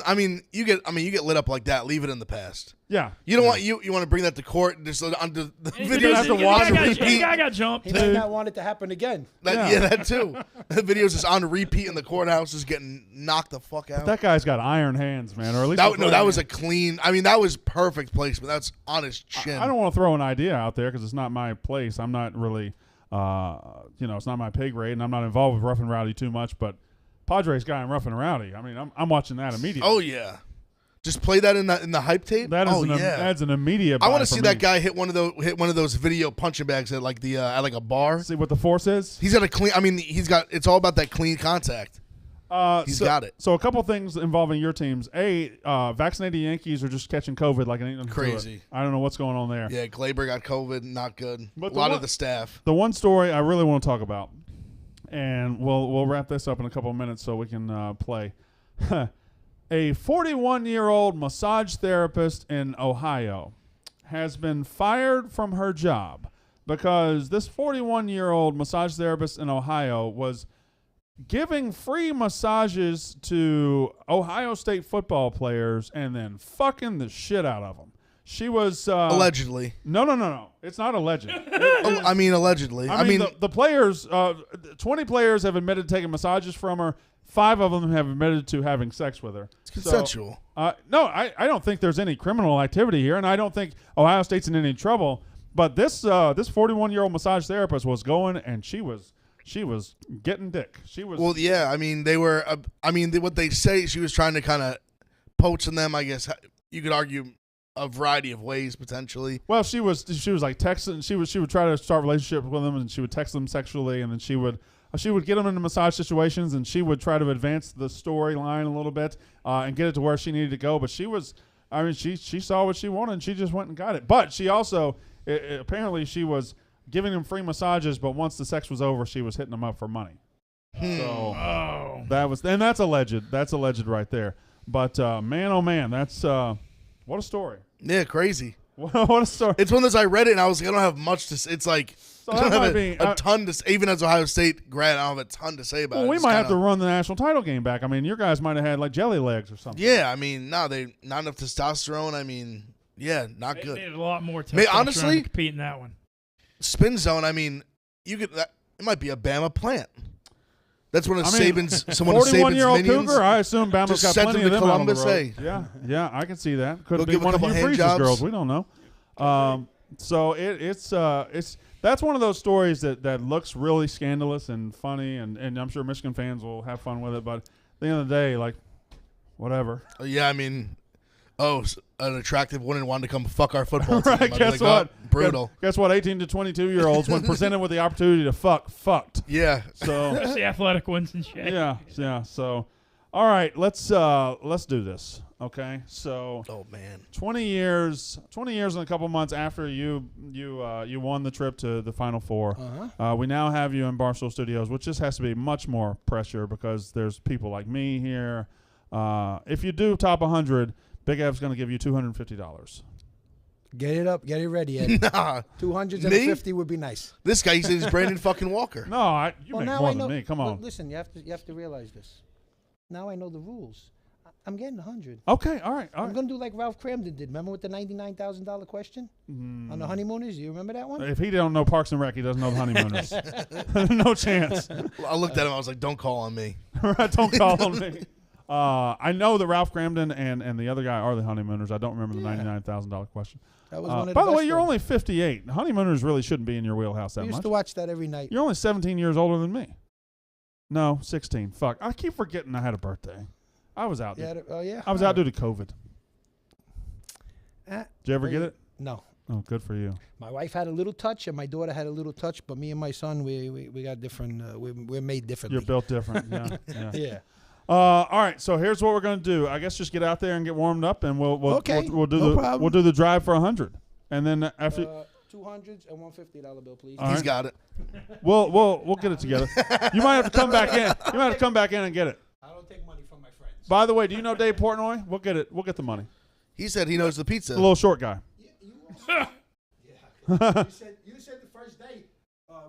You get lit up like that. Leave it in the past. Yeah. You don't want you want to bring that to court. Just onto the And videos have to the watch guy it got- the guy got jumped. He might not want it to happen again. That too. The videos is on repeat in the courthouse, is getting knocked the fuck out. That guy's got iron hands, man. Or at least that was a clean. I mean, that was perfect placement. That's on his chin. I don't want to throw an idea out there because it's not my place. I'm not really, it's not my pay grade, and I'm not involved with Rough and Rowdy too much. But Padres guy in Rough and Rowdy, I mean, I'm watching that immediately. Oh yeah, just play that in the hype tape. That is that's an immediate. I want buy to see for that me. guy hit one of those video punching bags at like at like a bar. See what the force is. He's got a clean. I mean, it's all about that clean contact. He's got it. So a couple things involving your teams. Vaccinated Yankees are just catching COVID like an Crazy. I don't know what's going on there. Yeah, Glaber got COVID. Not good. But a lot of the staff. The one story I really want to talk about, and we'll wrap this up in a couple of minutes so we can play. A 41-year-old massage therapist in Ohio has been fired from her job because this 41-year-old massage therapist in Ohio was giving free massages to Ohio State football players and then fucking the shit out of them. She was Allegedly. No. It's not alleged. I mean, allegedly. I mean, the players, 20 players have admitted to taking massages from her. 5 of them have admitted to having sex with her. it's consensual. No, I don't think there's any criminal activity here, and I don't think Ohio State's in any trouble. But this 41-year-old massage therapist was going, and she was getting dick. She was. Well, yeah. I mean, they were. What they say, she was trying to kind of poach on them. I guess you could argue a variety of ways potentially. Well, she was like texting. She would try to start a relationship with them, and she would text them sexually, and then she would she would get them into massage situations, and she would try to advance the storyline a little bit and get it to where she needed to go. But she saw what she wanted, and she just went and got it. But she also, apparently she was giving them free massages, but once the sex was over, she was hitting them up for money. So that's alleged. That's alleged right there. But man, oh man, that's what a story. Yeah, crazy. What a story. It's one of those I read it and I was like, I don't have much to say. It's like I don't have a ton to say. Even as Ohio State grad, I don't have a ton to say about it. Well, we might have to run the national title game back. I mean, your guys might have had like jelly legs or something. Yeah, I mean, not enough testosterone. I mean, yeah, not They good. needed a lot more testosterone honestly, to compete in that one. Spin zone. I mean, it might be a Bama plant. That's one of Saban's. Some of Saban's 41-year-old minions. Cougar. I assume Bama's Just got sent plenty him of to them out on the Columbus, road. Yeah, I can see that. Could Go be give a one of couple Hugh hand Freeze's jobs. girls. We don't know. So it's that's one of those stories that looks really scandalous and funny, and I'm sure Michigan fans will have fun with it. But at the end of the day, like, whatever. Yeah, I mean, an attractive woman wanted to come fuck our football team. Right? Guess like, what? Brutal. Guess what? 18 to 22-year-olds, when presented with the opportunity to fucked. Yeah. So That's the athletic ones and shit. yeah. So, all right, let's do this. Okay, so. Oh man. 20 years and a couple months after you won the trip to the Final Four, we now have you in Barstool Studios, which just has to be much more pressure because there's people like me here. If you do top 100, Big Ev's going to give you $250. Get it up. Get it ready, Ed. Nah. 250 would be nice. This guy, he said he's Brandon fucking Walker. No, you make now more I know, than me. Come on. Well, listen, you have to realize this. Now I know the rules. I'm getting 100. Okay, all right. I'm gonna do like Ralph Cramden did. Remember with the $99,000 question on the honeymooners? You remember that one? If he don't know Parks and Rec, he doesn't know the honeymooners. No chance. I looked at him. I was like, "Don't call on me." Right, don't call on me. I know that Ralph Cramden and the other guy are the honeymooners. I don't remember the $99,000 question. That was one of by the the way, best you're ones. only 58. The honeymooners really shouldn't be in your wheelhouse that We used much. to watch that every night. You're only 17 years older than me. No, 16. Fuck. I keep forgetting I had a birthday. I was out. Yeah. Oh yeah. I was out due to COVID. Ah, Did you ever get it? No. Oh, good for you. My wife had a little touch, and my daughter had a little touch, but me and my son, we got different. We're made differently. You're built different. Yeah. Yeah. All right. So here's what we're gonna do. I guess just get out there and get warmed up, and we'll do no problem. we'll do the drive for 100, and then after 200s and $150 bill, please. He's got it. we'll get it together. You might have to come back in. You might have to come back in and get it. I don't take money from my friends. By the way, do you know Dave Portnoy? We'll get it. We'll get the money. He said he knows the pizza. The little short guy. You said the first day,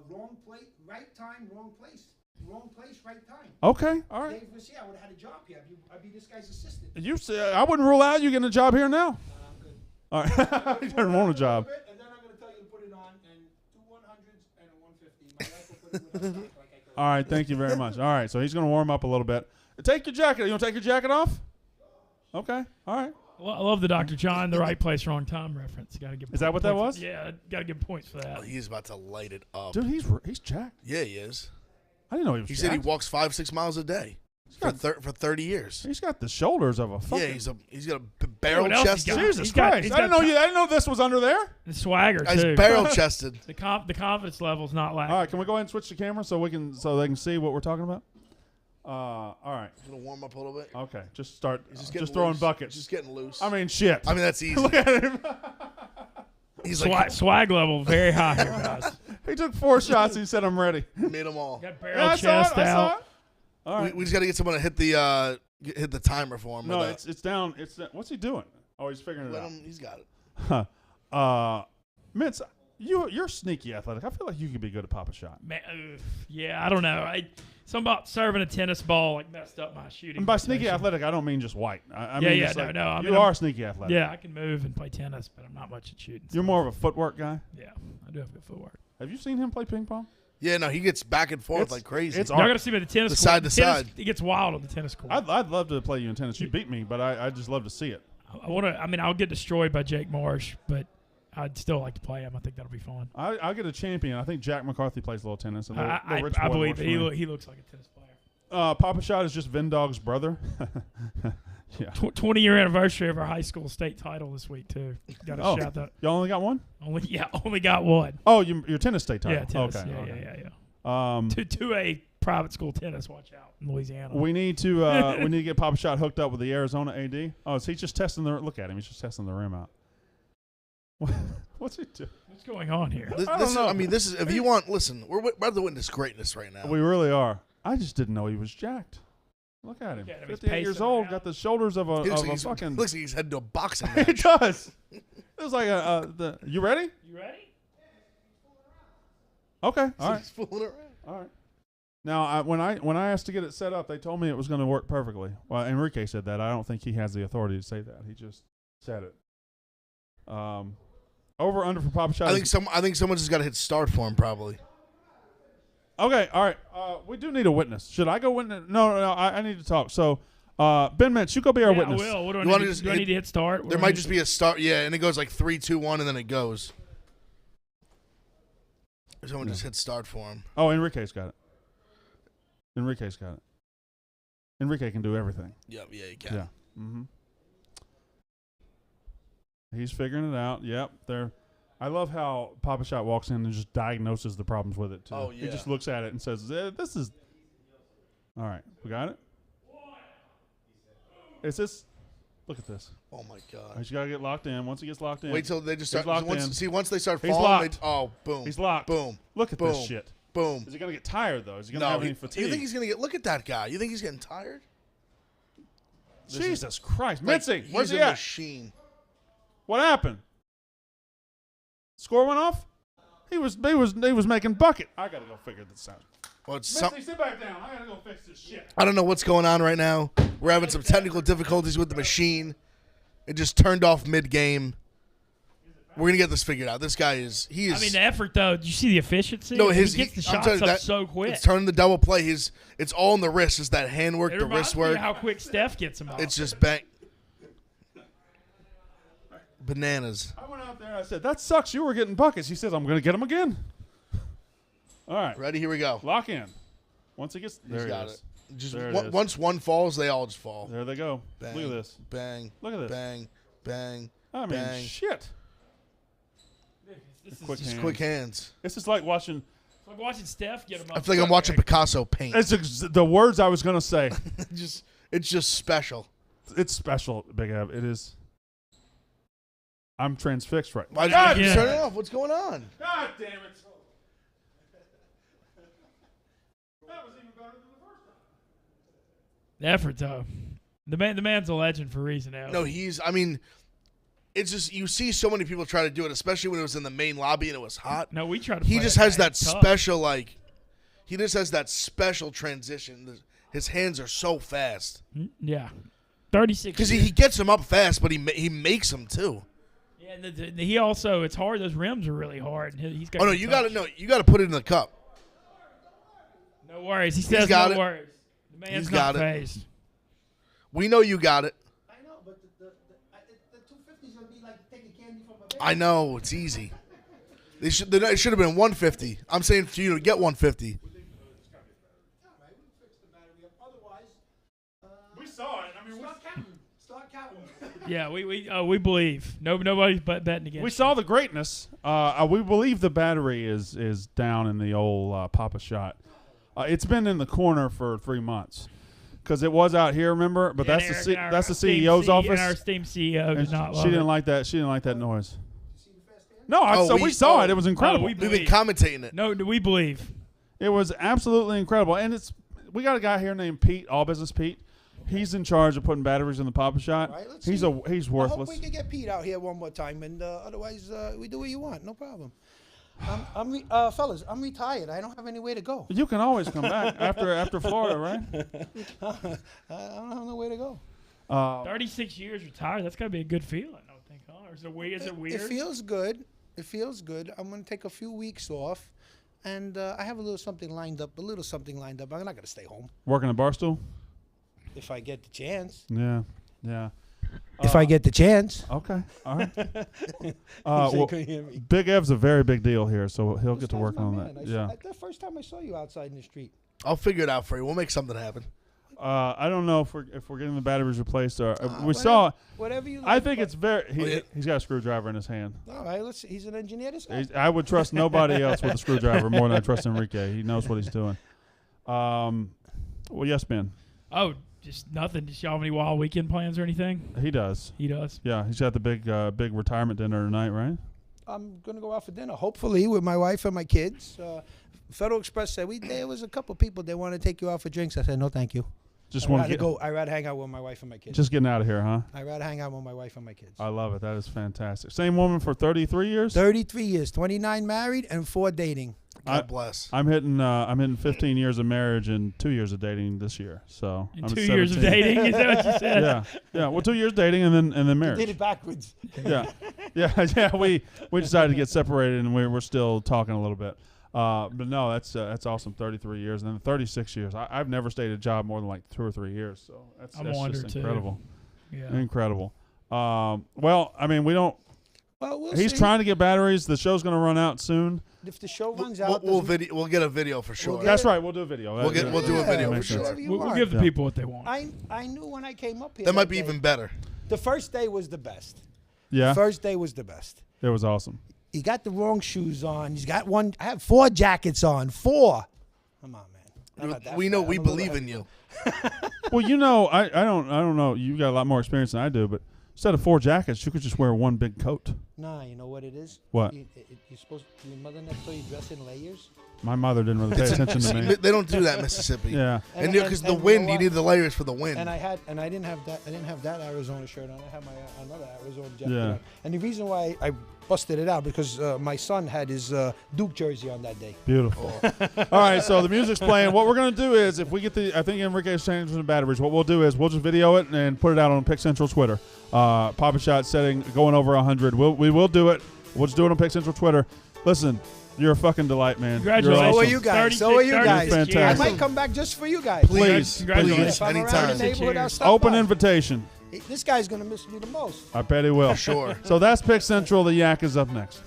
wrong place, right time, wrong place. Wrong place, right time. Okay. All right. Dave was here. I would have had a job here. I'd be this guy's assistant. You say I wouldn't rule out you getting a job here now. I'm good. All right. You don't want a job. And then I'm going to tell you to put it on, and 2 100s and a 150. My wife will put it with her like I could. All right. Thank you very much. All right. So he's going to warm up a little bit. Take your jacket. You want to take your jacket off? Okay. All right. Well, I love the Dr. John, the right place, wrong time reference. Got to give. Is that what that points. was? Yeah, got to give points for that. Oh, he's about to light it up. Dude, he's jacked. Yeah, he is. I didn't know he was He jacked. said he walks 5-6 miles a day for 30 years. He's got the shoulders of a fucking. Yeah, he's got a barrel What else he chested. got? Jesus He's got- Christ! he's I didn't got know I didn't know this was under there. The swagger He's too. barrel chested. The confidence level's not lacking. All right, can we go ahead and switch the camera so they can see what we're talking about? All right. He's gonna warm up a little bit. Okay. Just start. He's just, Just throwing loose. buckets. He's just getting loose. I mean, shit. I mean that's easy. Look at him. He's Swag, like swag level very high here, guys. He took 4 shots and he said, "I'm ready." made them all. Got Yeah, barrel I saw chest it. I saw out. it. All right. We just got to get someone to hit the timer for him. No, with it's down. What's he doing? Oh, he's figuring it let out. him. He's got it. Mintz, you're sneaky athletic. I feel like you could be good at pop a shot. Man, yeah, I don't know. Something about serving a tennis ball like messed up my shooting. And by sneaky rotation. athletic, I don't mean just white. I Yeah, mean yeah, just no, like, no, I you mean, are sneaky athletic. Yeah, I can move and play tennis, but I'm not much at shooting. You're so- more of a footwork guy. Yeah, I do have good footwork. Have you seen him play ping pong? Yeah, no, he gets back and forth It's- like crazy. it's Y'all got to see me at the tennis The court. side to Tennis- side. It gets wild on the tennis court. I'd love to play you in tennis. You beat me, but I just love to see it. I want to. I mean, I'll get destroyed by Jake Marsh, but I'd still like to play him. I think that'll be fun. I'll get a champion. I think Jack McCarthy plays a little tennis. A little, I little rich boy believe works that for me. he looks like a tennis player. Papa Shot is just Vin Dog's brother. Yeah. 20-year anniversary of our high school state title this week too. Got to Oh, shout that. y'all only got one? Only got one. Oh, your tennis state title. Yeah, tennis. Okay. Yeah, okay. yeah. To a private school tennis. Watch out in Louisiana. We need to get Papa Shot hooked up with the Arizona AD. Oh, is he just testing the? Look at him. He's just testing the rim out. What's he doing? What's going on here? This is if you want. Listen, we're about to witness greatness right now. We really are. I just didn't know he was jacked. Look at him. Look at him. He's 58 years pacing old. around. Got the shoulders of a fucking. Looks like he's headed to a boxing He match. does. It was like you ready? You ready? Okay. All right. He's fooling around. All right. Now, when I asked to get it set up, they told me it was going to work perfectly. Well, Enrique said that. I don't think he has the authority to say that. He just said it. Over under for Papa Shot. I think someone just got to hit start for him probably. Okay. All right. We do need a witness. Should I go witness? No. I need to talk. So, Ben Mitch, you go be our witness. I will. What do You I wanna need? just Do I hit- need to hit start? There might just be a start, yeah, and it goes like 3, 2, 1, and then it goes. Someone just hit start for him. Oh, Enrique's got it. Enrique can do everything. Yep, yeah, you can. Yeah. Mm-hmm. He's figuring it out. Yep. I love how Papa Shot walks in and just diagnoses the problems with it too. Oh, He yeah. just looks at it and says, "This is." All right, we got it. Is this? Look at this. Oh my God! He's got to get locked in. Once he gets locked in, Wait till they just He's start. locked in. Once they start He's falling, locked. boom. He's locked. Boom. Look at Boom. this shit. Boom. Is he gonna get tired though? Is he gonna No, have any you fatigue? think he's gonna get? Look at that guy. You think he's getting tired? Jesus Christ, Like, Mitzi, where's he's he a at? machine. What happened? Score went off. He was making bucket. I gotta go figure this out. Well, it's Mitzi, sit back down. I gotta go fix this shit. I don't know what's going on right now. We're having some technical difficulties with the machine. It just turned off mid-game. We're gonna get this figured out. This guy is. I mean, the effort though. Did you see the efficiency? No, he gets the I'm shots telling you, up so quick. It's turning the double play. It's all in the wrist. It's that handwork, It the reminds wrist me of work. how quick Steph gets him off. It's just bang. Bananas. I went out there and I said, "That sucks. You were getting buckets." He says, "I'm gonna get them again." All right, Ready? Here we go. lock in. Once he gets there, He's got it is. it. Just There it is. once one falls, they all just fall. There they go. Bang, Look at this. Bang. Look at this. Bang. Bang. I mean, bang. shit. This is Quick just hands. Quick hands. This is like watching. like watching Steph get him up. I feel like I'm watching Picasso paint. It's the words I was gonna say. It's just special. It's special, Big Ev. It is. I'm transfixed right now. Why God, did you yeah. turn it off? What's going on? God damn it. That was even better than the first time. The effort though. The man's a legend for a reason. Now. No, I mean, it's just you see so many people try to do it, especially when it was in the main lobby and it was hot. No, we try to. He play just that has guy that tough. special he just has that special transition. His hands are so fast Yeah, 36. because he gets them up fast, but he makes them too. Yeah, and he also it's hard. Those rims are really hard. And he's got. Oh no, good you touch. got to put it in the cup. No worries. He says got no it. worries. The man's He's not got it. phased. We know you got it. I know, but the 250 is going to be like taking candy from a baby. I know it's easy. It should have been 150. I'm saying for you to get 150. We saw it. I mean, Start counting. Yeah, we believe. Nobody's betting against. we saw the greatness. We believe the battery is down in the old Papa Shot. It's been in the corner for 3 months because it was out here. Remember, but that's that's the CEO's office. And our esteemed CEO did And not she love didn't it. like that. She didn't like that noise. No, we saw oh, it. It was incredible. we We've been commentating it. No, we believe. It was absolutely incredible. And we got a guy here named Pete, All Business Pete. He's in charge of putting batteries in the Papa Shot. Right, let's He's see. he's I hope worthless. we can get Pete out here one more time, and otherwise we do what you want. No problem. Fellas, I'm retired. I don't have anywhere to go. You can always come back after Florida, right? I don't have nowhere to go. 36 years retired. That's got to be a good feeling. I don't think. Huh? Or is it weird? Is it weird? It feels good. It feels good. I'm going to take a few weeks off, and I have a little something lined up. I'm not going to stay home Working at Barstool? if I get the chance. Yeah. If I get the chance. Okay. All right. You Well, couldn't hear me. Big Ev's a very big deal here, so he'll This get to guy's work my on man. that. Yeah. The first time I saw you outside in the street. I'll figure it out for you. We'll make something happen. I don't know if we're getting the batteries replaced or we whatever- saw. Whatever you like. I think but- it's very. He's got a screwdriver in his hand. All right, let's see. He's an engineer, this guy. I would trust nobody else with a screwdriver more than I trust Enrique. He knows what he's doing. Well, yes, Ben. Oh, just nothing. Just y'all have any wild weekend plans or anything? He does. He does. Yeah, he's got the big retirement dinner tonight, right? I'm gonna go out for dinner, hopefully with my wife and my kids. Federal Express said there was a couple people they want to take you out for drinks. I said no, thank you. Just want to go. I rather hang out with my wife and my kids. Just getting out of here, huh? I rather hang out with my wife and my kids. I love it. That is fantastic. Same woman for 33 years. 33 years, 29 married and 4 dating. God bless. I'm hitting 15 years of marriage and 2 years of dating this year. So And I'm at 2 years of 17. dating. Is that what you said? Yeah. Well, 2 years dating and then marriage. Did it backwards. Yeah. We decided to get separated and we're still talking a little bit. But no, that's awesome. 33 years and then 36 years. I've never stayed at a job more than like 2 or 3 years. So that's just incredible. Yeah. Incredible. Well, I mean, we don't. Well, we'll He's see. trying to get batteries. The show's going to run out soon. If the show runs out, We'll get a video for sure. That's right. We'll do a video. We'll do a video for Makes sense. sure. We'll give the people what they want. I knew when I came up here. That might be even better. The first day was the best. Yeah. First day was the best. It was awesome. He got the wrong shoes on. He's got one. I have 4 jackets on. 4. Come on, man. I'm not that We know fat. we I'm a little believe in heavy. you. Well, I don't know. You got a lot more experience than I do, but instead of 4 jackets, you could just wear one big coat. Nah, you know what it is? What? You're supposed to, your mother never told you dress in layers? My mother didn't really pay attention to me. They don't do that in Mississippi. Yeah. And because the and wind, you know you what? need the layers for the wind. And I didn't have that. I didn't have that Arizona shirt on. I had my another Arizona jacket Yeah. on. And the reason why I busted it out because my son had his Duke jersey on that day. Beautiful. All right, so the music's playing. What we're going to do is, if we get I think Enrique's changing the batteries. What we'll do is we'll just video it and put it out on Pick Central Twitter. Papa Shot setting going over 100. We will do it. We'll just do it on Pick Central Twitter. Listen, you're a fucking delight, man. Congratulations. You're So are awesome. you guys. 36, So are you 36 guys. You're I fantastic. might come back just for you guys. Please, Congratulations. If I'm around anytime. the neighborhood, I'll stop Open by. invitation. This guy's gonna miss me the most. I bet he will. Sure. So that's Pick Central. The Yak is up next.